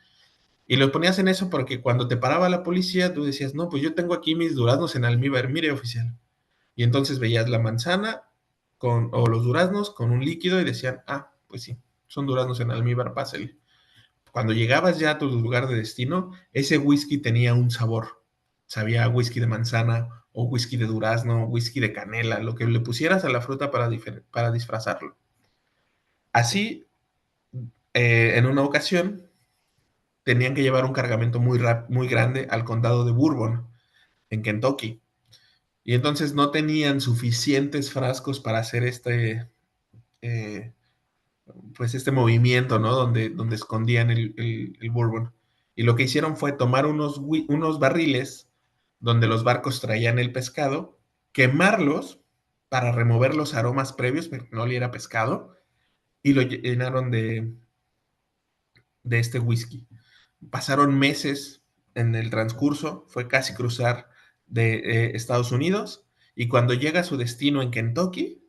Y lo ponías en eso porque cuando te paraba la policía, tú decías, no, pues yo tengo aquí mis duraznos en almíbar, mire, oficial. Y entonces veías la manzana o los duraznos con un líquido y decían, ah, pues sí, son duraznos en almíbar, pásale. Cuando llegabas ya a tu lugar de destino, ese whisky tenía un sabor. Sabía whisky de manzana o whisky de durazno, whisky de canela, lo que le pusieras a la fruta para disfrazarlo. Así, en una ocasión, tenían que llevar un cargamento muy grande al condado de Bourbon, en Kentucky. Y entonces no tenían suficientes frascos para hacer eh, pues este movimiento, ¿no? Donde escondían el bourbon. Y lo que hicieron fue tomar unos barriles donde los barcos traían el pescado, quemarlos para remover los aromas previos, pero no oliera pescado, y lo llenaron de este whisky. Pasaron meses en el transcurso, fue casi cruzar de Estados Unidos, y cuando llega a su destino en Kentucky,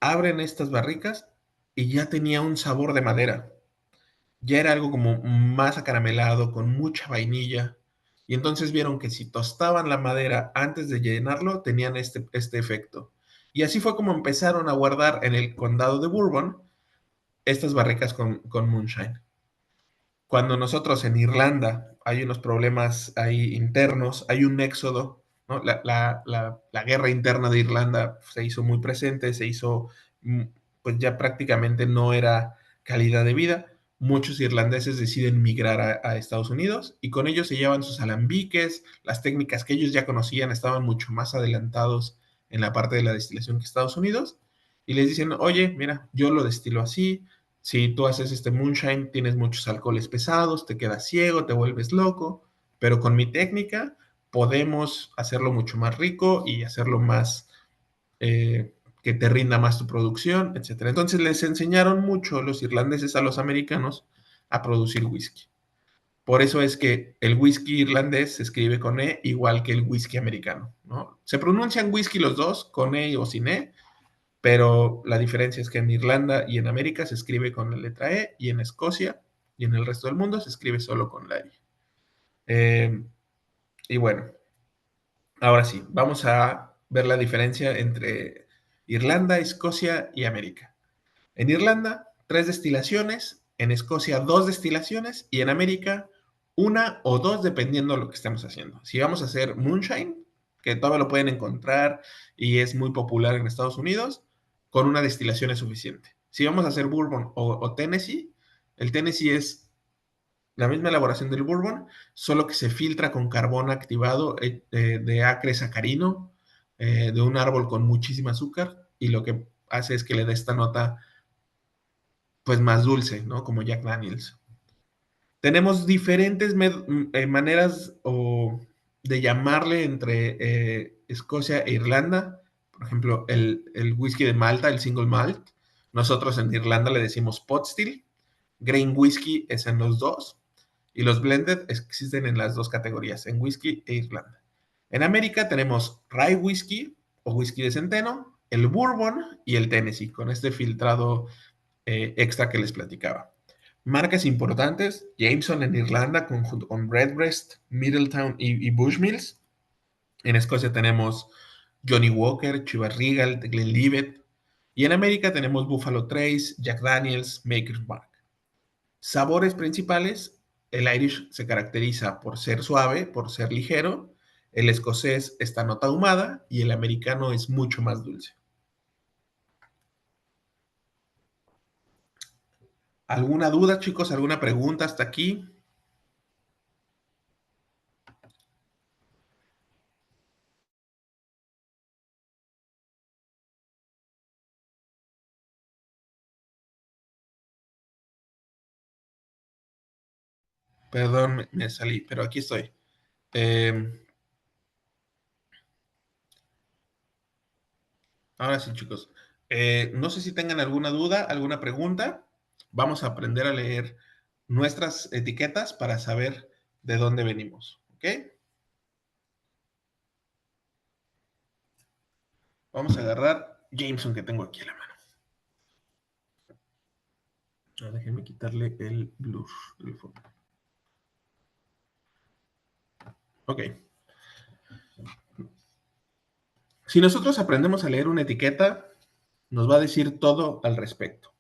abren estas barricas y ya tenía un sabor de madera. Ya era algo como más acaramelado, con mucha vainilla. Y entonces vieron que si tostaban la madera antes de llenarlo, tenían este efecto. Y así fue como empezaron a guardar en el condado de Bourbon estas barricas con moonshine. Cuando nosotros en Irlanda hay unos problemas ahí internos, hay un éxodo, ¿no? La guerra interna de Irlanda se hizo muy presente, mm, pues ya prácticamente no era calidad de vida. Muchos irlandeses deciden migrar a Estados Unidos y con ellos se llevan sus alambiques, las técnicas que ellos ya conocían estaban mucho más adelantados en la parte de la destilación que Estados Unidos y les dicen, oye, mira, yo lo destilo así, si tú haces este moonshine, tienes muchos alcoholes pesados, te quedas ciego, te vuelves loco, pero con mi técnica podemos hacerlo mucho más rico y hacerlo más, que te rinda más tu producción, etcétera. Entonces les enseñaron mucho los irlandeses a los americanos a producir whisky. Por eso es que el whisky irlandés se escribe con E igual que el whisky americano, ¿no? Se pronuncian whisky los dos, con E o sin E, pero la diferencia es que en Irlanda y en América se escribe con la letra E y en Escocia y en el resto del mundo se escribe solo con la I. Eh, y bueno, ahora sí, vamos a ver la diferencia entre Irlanda, Escocia y América. En Irlanda, 3 destilaciones, en Escocia, 2 destilaciones y en América, una o dos dependiendo de lo que estemos haciendo. Si vamos a hacer moonshine, que todavía lo pueden encontrar y es muy popular en Estados Unidos, con una destilación es suficiente. Si vamos a hacer bourbon o Tennessee, el Tennessee es la misma elaboración del bourbon, solo que se filtra con carbón activado de acre sacarino, de un árbol con muchísima azúcar, y lo que hace es que le dé esta nota pues más dulce, ¿no? Como Jack Daniels. Tenemos diferentes maneras de llamarle entre Escocia e Irlanda. Por ejemplo, el whisky de Malta, el single malt. Nosotros en Irlanda le decimos pot still. Grain whisky es en los dos. Y los blended existen en las dos categorías, en whisky e Irlanda. En América tenemos rye whisky o whisky de centeno, el bourbon y el Tennessee, con este filtrado extra que les platicaba. Marcas importantes, Jameson en Irlanda junto con Redbreast, Middletown y Bushmills. En Escocia tenemos Johnny Walker, Chivas Regal, Glenlivet. Y en América tenemos Buffalo Trace, Jack Daniels, Maker's Mark. Sabores principales, el Irish se caracteriza por ser suave, por ser ligero, el escocés está nota ahumada y el americano es mucho más dulce. ¿Alguna duda, chicos? ¿Alguna pregunta hasta aquí? Perdón, me salí, pero aquí estoy. Eh, Ahora sí, chicos. No sé si tengan alguna duda, alguna pregunta. Vamos a aprender a leer nuestras etiquetas para saber de dónde venimos. ¿Ok? Vamos a agarrar Jameson que tengo aquí a la mano. Déjenme quitarle el blur del fondo. Ok. Si nosotros aprendemos a leer una etiqueta, nos va a decir todo al respecto.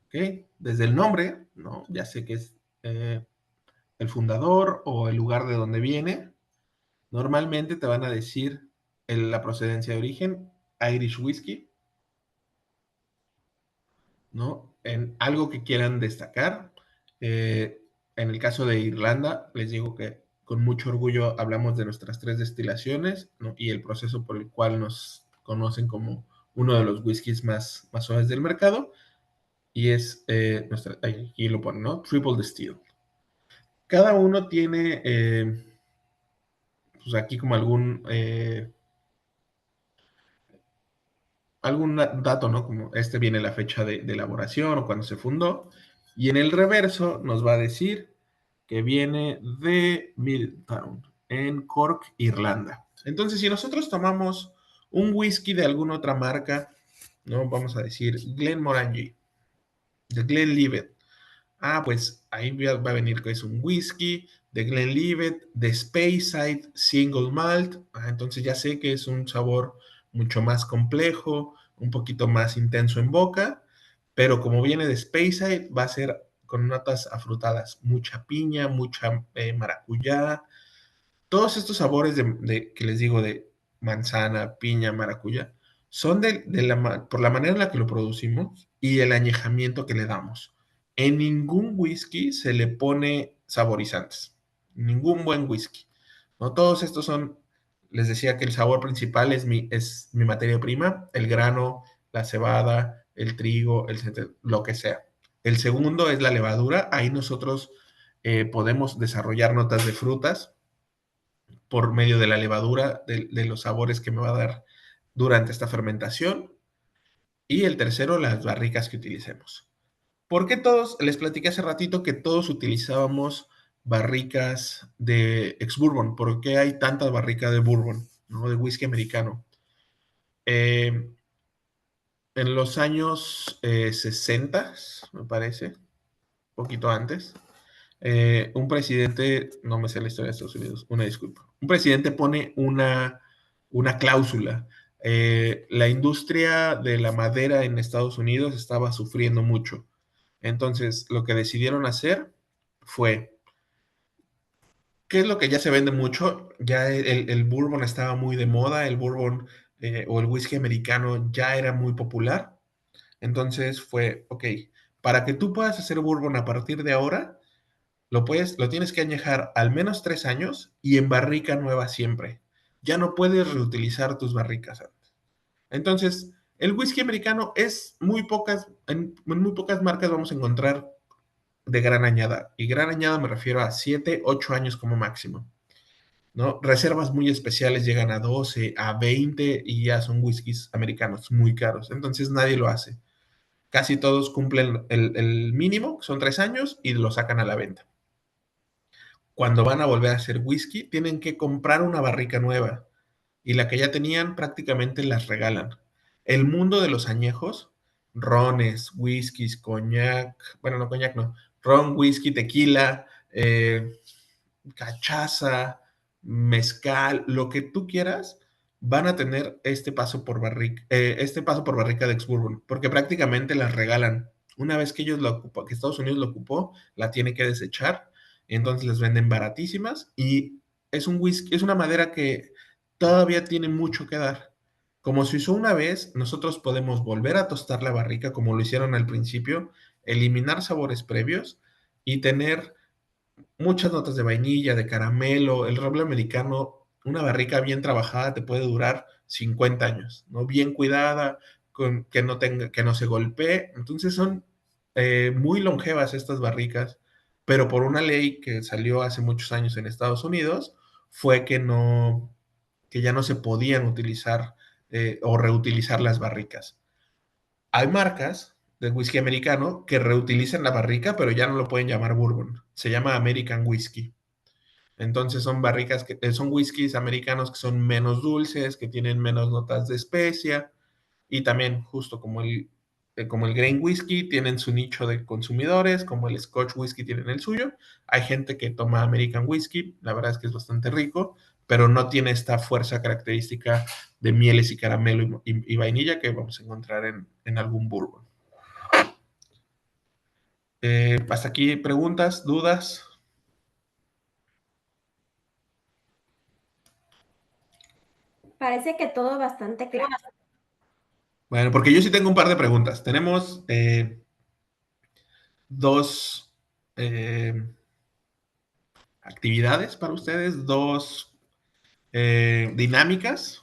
¿Ok? Desde el nombre, ¿no? Ya sé que es el fundador o el lugar de donde viene. Normalmente te van a decir la procedencia de origen, Irish Whiskey, ¿no? En algo que quieran destacar. En el caso de Irlanda, les digo que con mucho orgullo hablamos de nuestras 3 destilaciones, ¿no? Y el proceso por el cual nos conocen como uno de los whiskies más suaves del mercado. Y es aquí lo ponen, ¿no? Triple Distilled. Cada uno tiene, pues aquí como algún dato, ¿no? Como este viene la fecha de elaboración o cuando se fundó. Y en el reverso nos va a decir que viene de Middletown, en Cork, Irlanda. Entonces, si nosotros tomamos un whisky de alguna otra marca, ¿no? Vamos a decir Glenmorangie, de Glenlivet. Ah, pues ahí va a venir que es un whisky de Glenlivet, de Speyside Single Malt. Ah, entonces ya sé que es un sabor mucho más complejo, un poquito más intenso en boca, pero como viene de Speyside, va a ser con notas afrutadas, mucha piña, mucha maracuyá, todos estos sabores que les digo de manzana, piña, maracuyá, son por la manera en la que lo producimos y el añejamiento que le damos. En ningún whisky se le pone saborizantes. Ningún buen whisky. No todos estos son, les decía que el sabor principal es mi materia prima, el grano, la cebada, el trigo, lo que sea. El segundo es la levadura. Ahí nosotros podemos desarrollar notas de frutas por medio de la levadura, de los sabores que me va a dar durante esta fermentación. Y el tercero, las barricas que utilicemos. ¿Por qué todos? Les platiqué hace ratito que todos utilizábamos barricas de ex-bourbon. ¿Por qué hay tantas barricas de bourbon, ¿no? De whisky americano? Eh, en los años 60, me parece, un poquito antes, un presidente, no me sé la historia de Estados Unidos, una disculpa, un presidente pone una cláusula. La industria de la madera en Estados Unidos estaba sufriendo mucho. Entonces, lo que decidieron hacer fue, ¿qué es lo que ya se vende mucho? Ya el bourbon estaba muy de moda, el bourbon o el whisky americano ya era muy popular. Entonces fue, ok, para que tú puedas hacer bourbon a partir de ahora, lo tienes que añejar al menos 3 años y en barrica nueva siempre. Ya no puedes reutilizar tus barricas antes. Entonces, el whisky americano es en muy pocas marcas vamos a encontrar de gran añada. Y gran añada me refiero a 7, 8 años como máximo. ¿No? Reservas muy especiales llegan a 12, a 20 y ya son whiskies americanos muy caros. Entonces nadie lo hace. Casi todos cumplen el mínimo, son 3 años, y lo sacan a la venta. Cuando van a volver a hacer whisky, tienen que comprar una barrica nueva y la que ya tenían prácticamente las regalan. El mundo de los añejos, rones, whiskies, coñac, bueno, no coñac, no, ron, whisky, tequila, cachaza, mezcal, lo que tú quieras, van a tener este paso por barrica de ex-bourbon, porque prácticamente las regalan. Una vez que ellos lo ocupan, que Estados Unidos lo ocupó, la tiene que desechar, entonces les venden baratísimas y es un whisky, es una madera que todavía tiene mucho que dar. Como se usó una vez, nosotros podemos volver a tostar la barrica como lo hicieron al principio, eliminar sabores previos y tener muchas notas de vainilla, de caramelo. El roble americano, una barrica bien trabajada te puede durar 50 años, ¿no? Bien cuidada, con, que no tenga, que no se golpee. Entonces son muy longevas estas barricas, pero por una ley que salió hace muchos años en Estados Unidos, fue que no, que ya no se podían utilizar o reutilizar las barricas. Hay marcas de whisky americano que reutilizan la barrica, pero ya no lo pueden llamar bourbon. Se llama American Whisky. Entonces son barricas que son whiskies americanos que son menos dulces, que tienen menos notas de especia y también justo como el grain whisky tienen su nicho de consumidores, como el Scotch whisky tienen el suyo. Hay gente que toma American whisky, la verdad es que es bastante rico, pero no tiene esta fuerza característica de mieles y caramelo y vainilla que vamos a encontrar en algún bourbon. Hasta aquí preguntas, dudas. Parece que todo bastante claro. Bueno, porque yo sí tengo un par de preguntas. Tenemos dos eh, actividades para ustedes, dos dinámicas.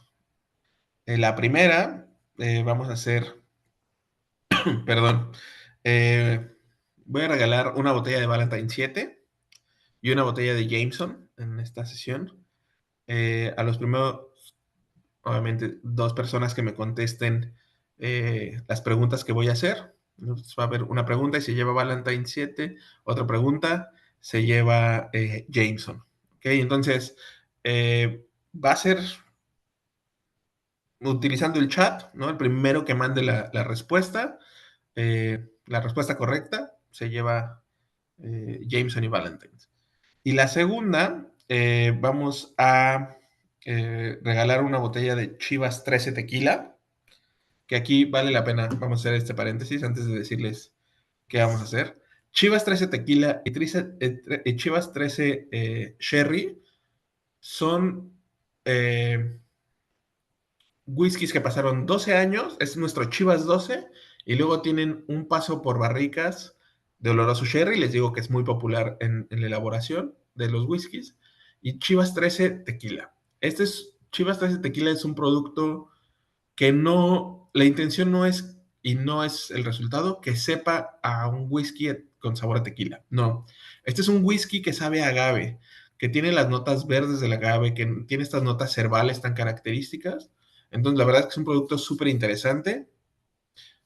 La primera, vamos a hacer, perdón, eh, voy a regalar una botella de Valentine 7 y una botella de Jameson en esta sesión. A los primeros, obviamente, dos personas que me contesten las preguntas que voy a hacer. Entonces, va a haber una pregunta y se lleva Valentine 7, otra pregunta se lleva Jameson. ¿Ok? Entonces, va a ser utilizando el chat, ¿no? El primero que mande la respuesta correcta, se lleva Jameson y Valentine. Y la segunda, vamos a regalar una botella de Chivas 13 Tequila, que aquí vale la pena, vamos a hacer este paréntesis antes de decirles qué vamos a hacer. Chivas 13 Tequila y Chivas 13 Sherry son whiskies que pasaron 12 años, es nuestro Chivas 12, y luego tienen un paso por barricas de oloroso sherry, les digo que es muy popular en la elaboración de los whiskies, y Chivas 13 tequila. Chivas 13 tequila es un producto que no, la intención no es, y no es el resultado, que sepa a un whisky con sabor a tequila. No, este es un whisky que sabe a agave, que tiene las notas verdes del agave, que tiene estas notas herbales tan características. Entonces, la verdad es que es un producto súper interesante.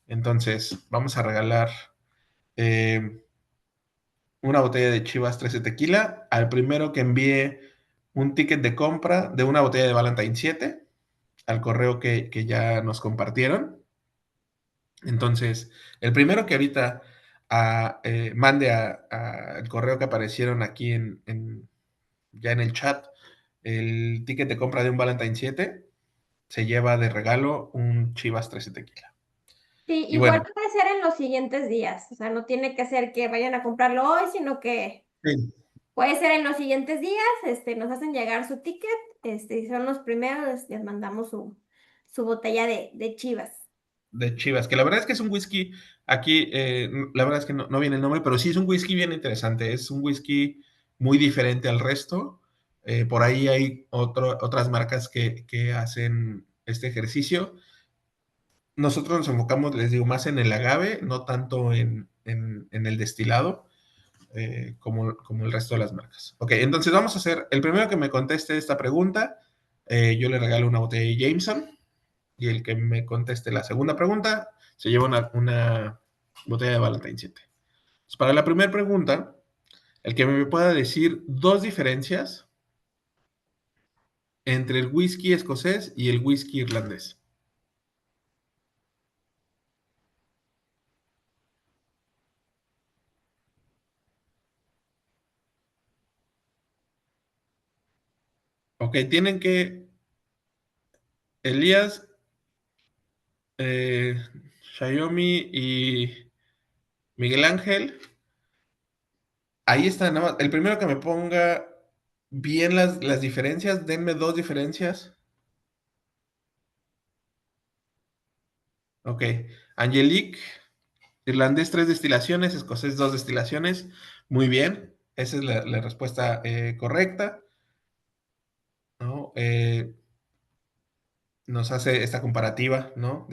Entonces, vamos a regalar eh, una botella de Chivas 13 tequila al primero que envíe un ticket de compra de una botella de Valentine 7 al correo que ya nos compartieron. Entonces, el primero que ahorita mande al correo que aparecieron aquí ya en el chat el ticket de compra de un Valentine 7, se lleva de regalo un Chivas 13 tequila. Sí, Y igual bueno, puede ser en los siguientes días, o sea, no tiene que ser que vayan a comprarlo hoy, sino que sí, puede ser en los siguientes días, nos hacen llegar su ticket, y son los primeros, les mandamos su botella de Chivas. de Chivas, que la verdad es que es un whisky, aquí la verdad es que no viene el nombre, pero sí es un whisky bien interesante, es un whisky muy diferente al resto. Por ahí hay otras marcas que hacen este ejercicio. Nosotros nos enfocamos, les digo, más en el agave, no tanto en el destilado, como el resto de las marcas. Ok, entonces vamos a hacer, el primero que me conteste esta pregunta, yo le regalo una botella de Jameson, y el que me conteste la segunda pregunta, se lleva una botella de Valentine 7. Entonces, para la primera pregunta, el que me pueda decir dos diferencias entre el whisky escocés y el whisky irlandés. Ok, tienen que, Elías, eh, Xiaomi Miguel Ángel, ahí está, nada más. El primero que me ponga bien las diferencias, denme dos diferencias. Ok. Angelique, irlandés, tres destilaciones, escocés, dos destilaciones. Muy bien. Esa es la respuesta correcta, ¿no? Nos hace esta comparativa, ¿no?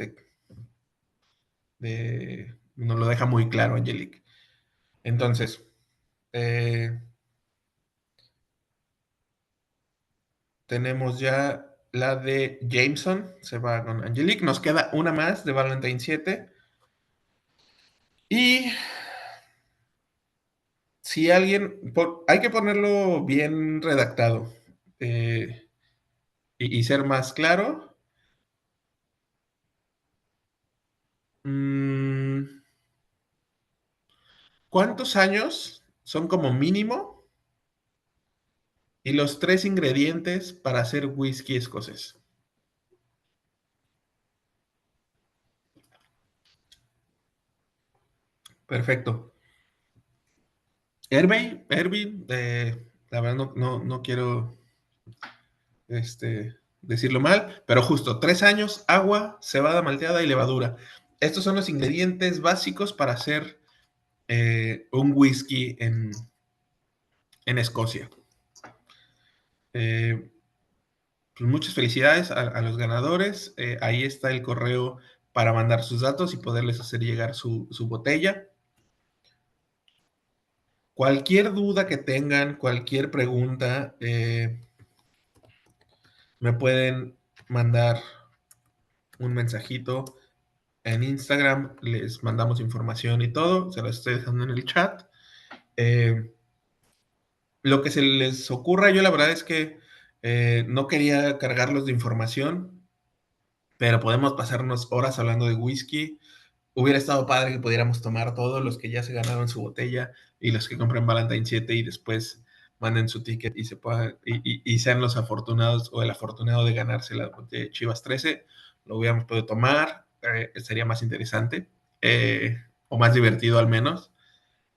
Nos lo deja muy claro, Angelique. Entonces, eh, tenemos ya la de Jameson, se va con Angelique. Nos queda una más de Valentine 7. Y si alguien, hay que ponerlo bien redactado eh, y ser más claro. Mm, ¿Cuántos años son como mínimo y los tres ingredientes para hacer whisky escocés? Perfecto. Herbie, la verdad no quiero decirlo mal, pero justo 3 años, agua, cebada malteada y levadura. Estos son los ingredientes básicos para hacer un whisky en Escocia. Eh, pues muchas felicidades a los ganadores. Ahí está el correo para mandar sus datos y poderles hacer llegar su botella. Cualquier duda que tengan, cualquier pregunta, me pueden mandar un mensajito en Instagram, les mandamos información y todo, se lo estoy dejando en el chat. Eh, lo que se les ocurra, yo la verdad es que no quería cargarlos de información, pero podemos pasarnos horas hablando de whisky. Hubiera estado padre que pudiéramos tomar todos los que ya se ganaron su botella y los que compren Valentine 7 y después manden su ticket y se puedan, y sean los afortunados o el afortunado de ganarse la botella de Chivas 13. Lo hubiéramos podido tomar, sería más interesante o más divertido al menos.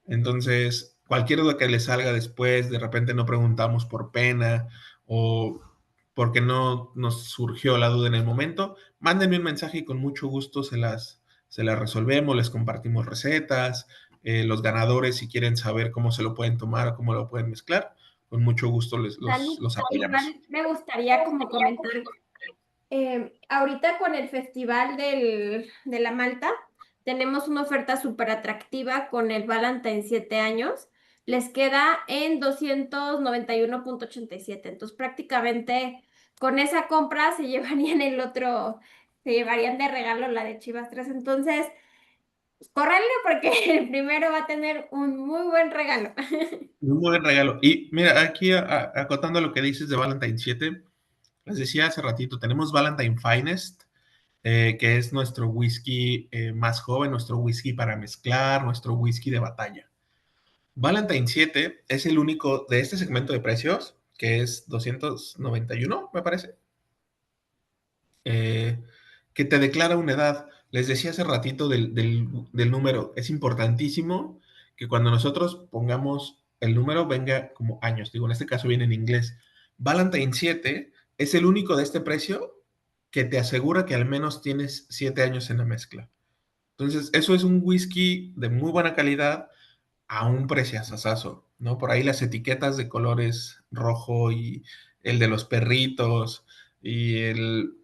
Entonces, cualquier duda que les salga después, de repente no preguntamos por pena o porque no nos surgió la duda en el momento, mándenme un mensaje y con mucho gusto se las resolvemos, les compartimos recetas, los ganadores si quieren saber cómo se lo pueden tomar o cómo lo pueden mezclar, con mucho gusto Dani, los apoyamos. igual me gustaría como comentar, ahorita con el Festival de la Malta, tenemos una oferta súper atractiva con el Valentine 7 años. Les queda en 291,87. Entonces, prácticamente con esa compra se llevarían el otro, se llevarían de regalo la de Chivas 3. Entonces, córranle porque el primero va a tener un muy buen regalo. Un buen regalo. Y mira, aquí acotando lo que dices de Valentine 7, les decía hace ratito, tenemos Valentine Finest, que es nuestro whisky más joven, nuestro whisky para mezclar, nuestro whisky de batalla. Valentine 7 es el único de este segmento de precios, que es 291, me parece, eh, que te declara una edad. Les decía hace ratito del número, es importantísimo que cuando nosotros pongamos el número venga como años, digo, en este caso viene en inglés. Valentine 7 es el único de este precio que te asegura que al menos tienes 7 años en la mezcla. Entonces, eso es un whisky de muy buena calidad a un preciazazazo, ¿no? Por ahí las etiquetas de colores rojo y el de los perritos y el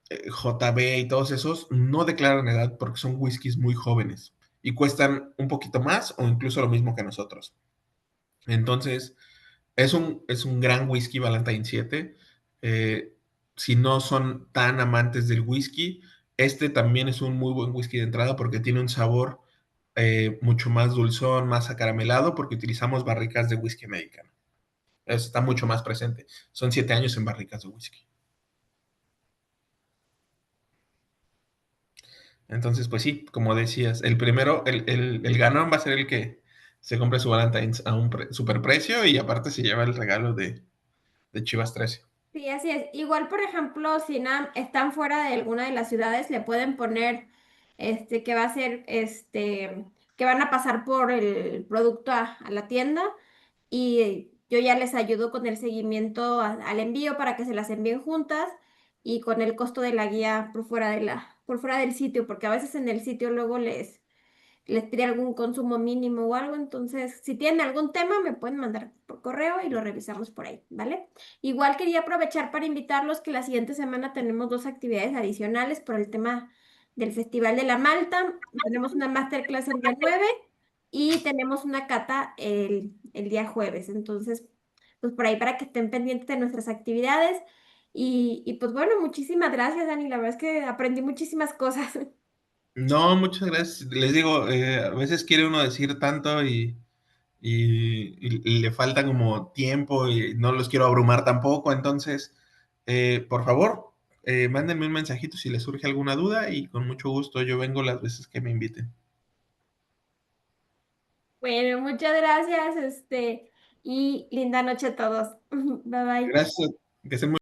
JB y todos esos no declaran edad porque son whiskies muy jóvenes y cuestan un poquito más o incluso lo mismo que nosotros. Entonces, es un gran whisky Valentine 7. Si no son tan amantes del whisky, este también es un muy buen whisky de entrada porque tiene un sabor mucho más dulzón, más acaramelado, porque utilizamos barricas de whisky americano. Eso está mucho más presente. Son 7 años en barricas de whisky. Entonces, pues sí, como decías, el primero, el ganón va a ser el que se compre su Valentine's a un super precio y aparte se lleva el regalo de Chivas 13. Sí, así es. Igual, por ejemplo, si están fuera de alguna de las ciudades, le pueden poner que va a ser que van a pasar por el producto a la tienda y yo ya les ayudo con el seguimiento al envío para que se las envíen juntas y con el costo de la guía por fuera por fuera del sitio, porque a veces en el sitio luego les pide algún consumo mínimo o algo, entonces si tienen algún tema me pueden mandar por correo y lo revisamos por ahí, ¿vale? Igual quería aprovechar para invitarlos que la siguiente semana tenemos dos actividades adicionales por el tema del Festival de la Malta. Tenemos una masterclass el día 9 y tenemos una cata el día jueves, entonces pues por ahí para que estén pendientes de nuestras actividades. Y pues bueno, muchísimas gracias, Dani. La verdad es que aprendí muchísimas cosas. No, muchas gracias. Les digo, a veces quiere uno decir tanto y le falta como tiempo y no los quiero abrumar tampoco. Entonces, por favor, mándenme un mensajito si les surge alguna duda y con mucho gusto yo vengo las veces que me inviten. Bueno, muchas gracias, y linda noche a todos. Bye bye. Gracias, que estén muy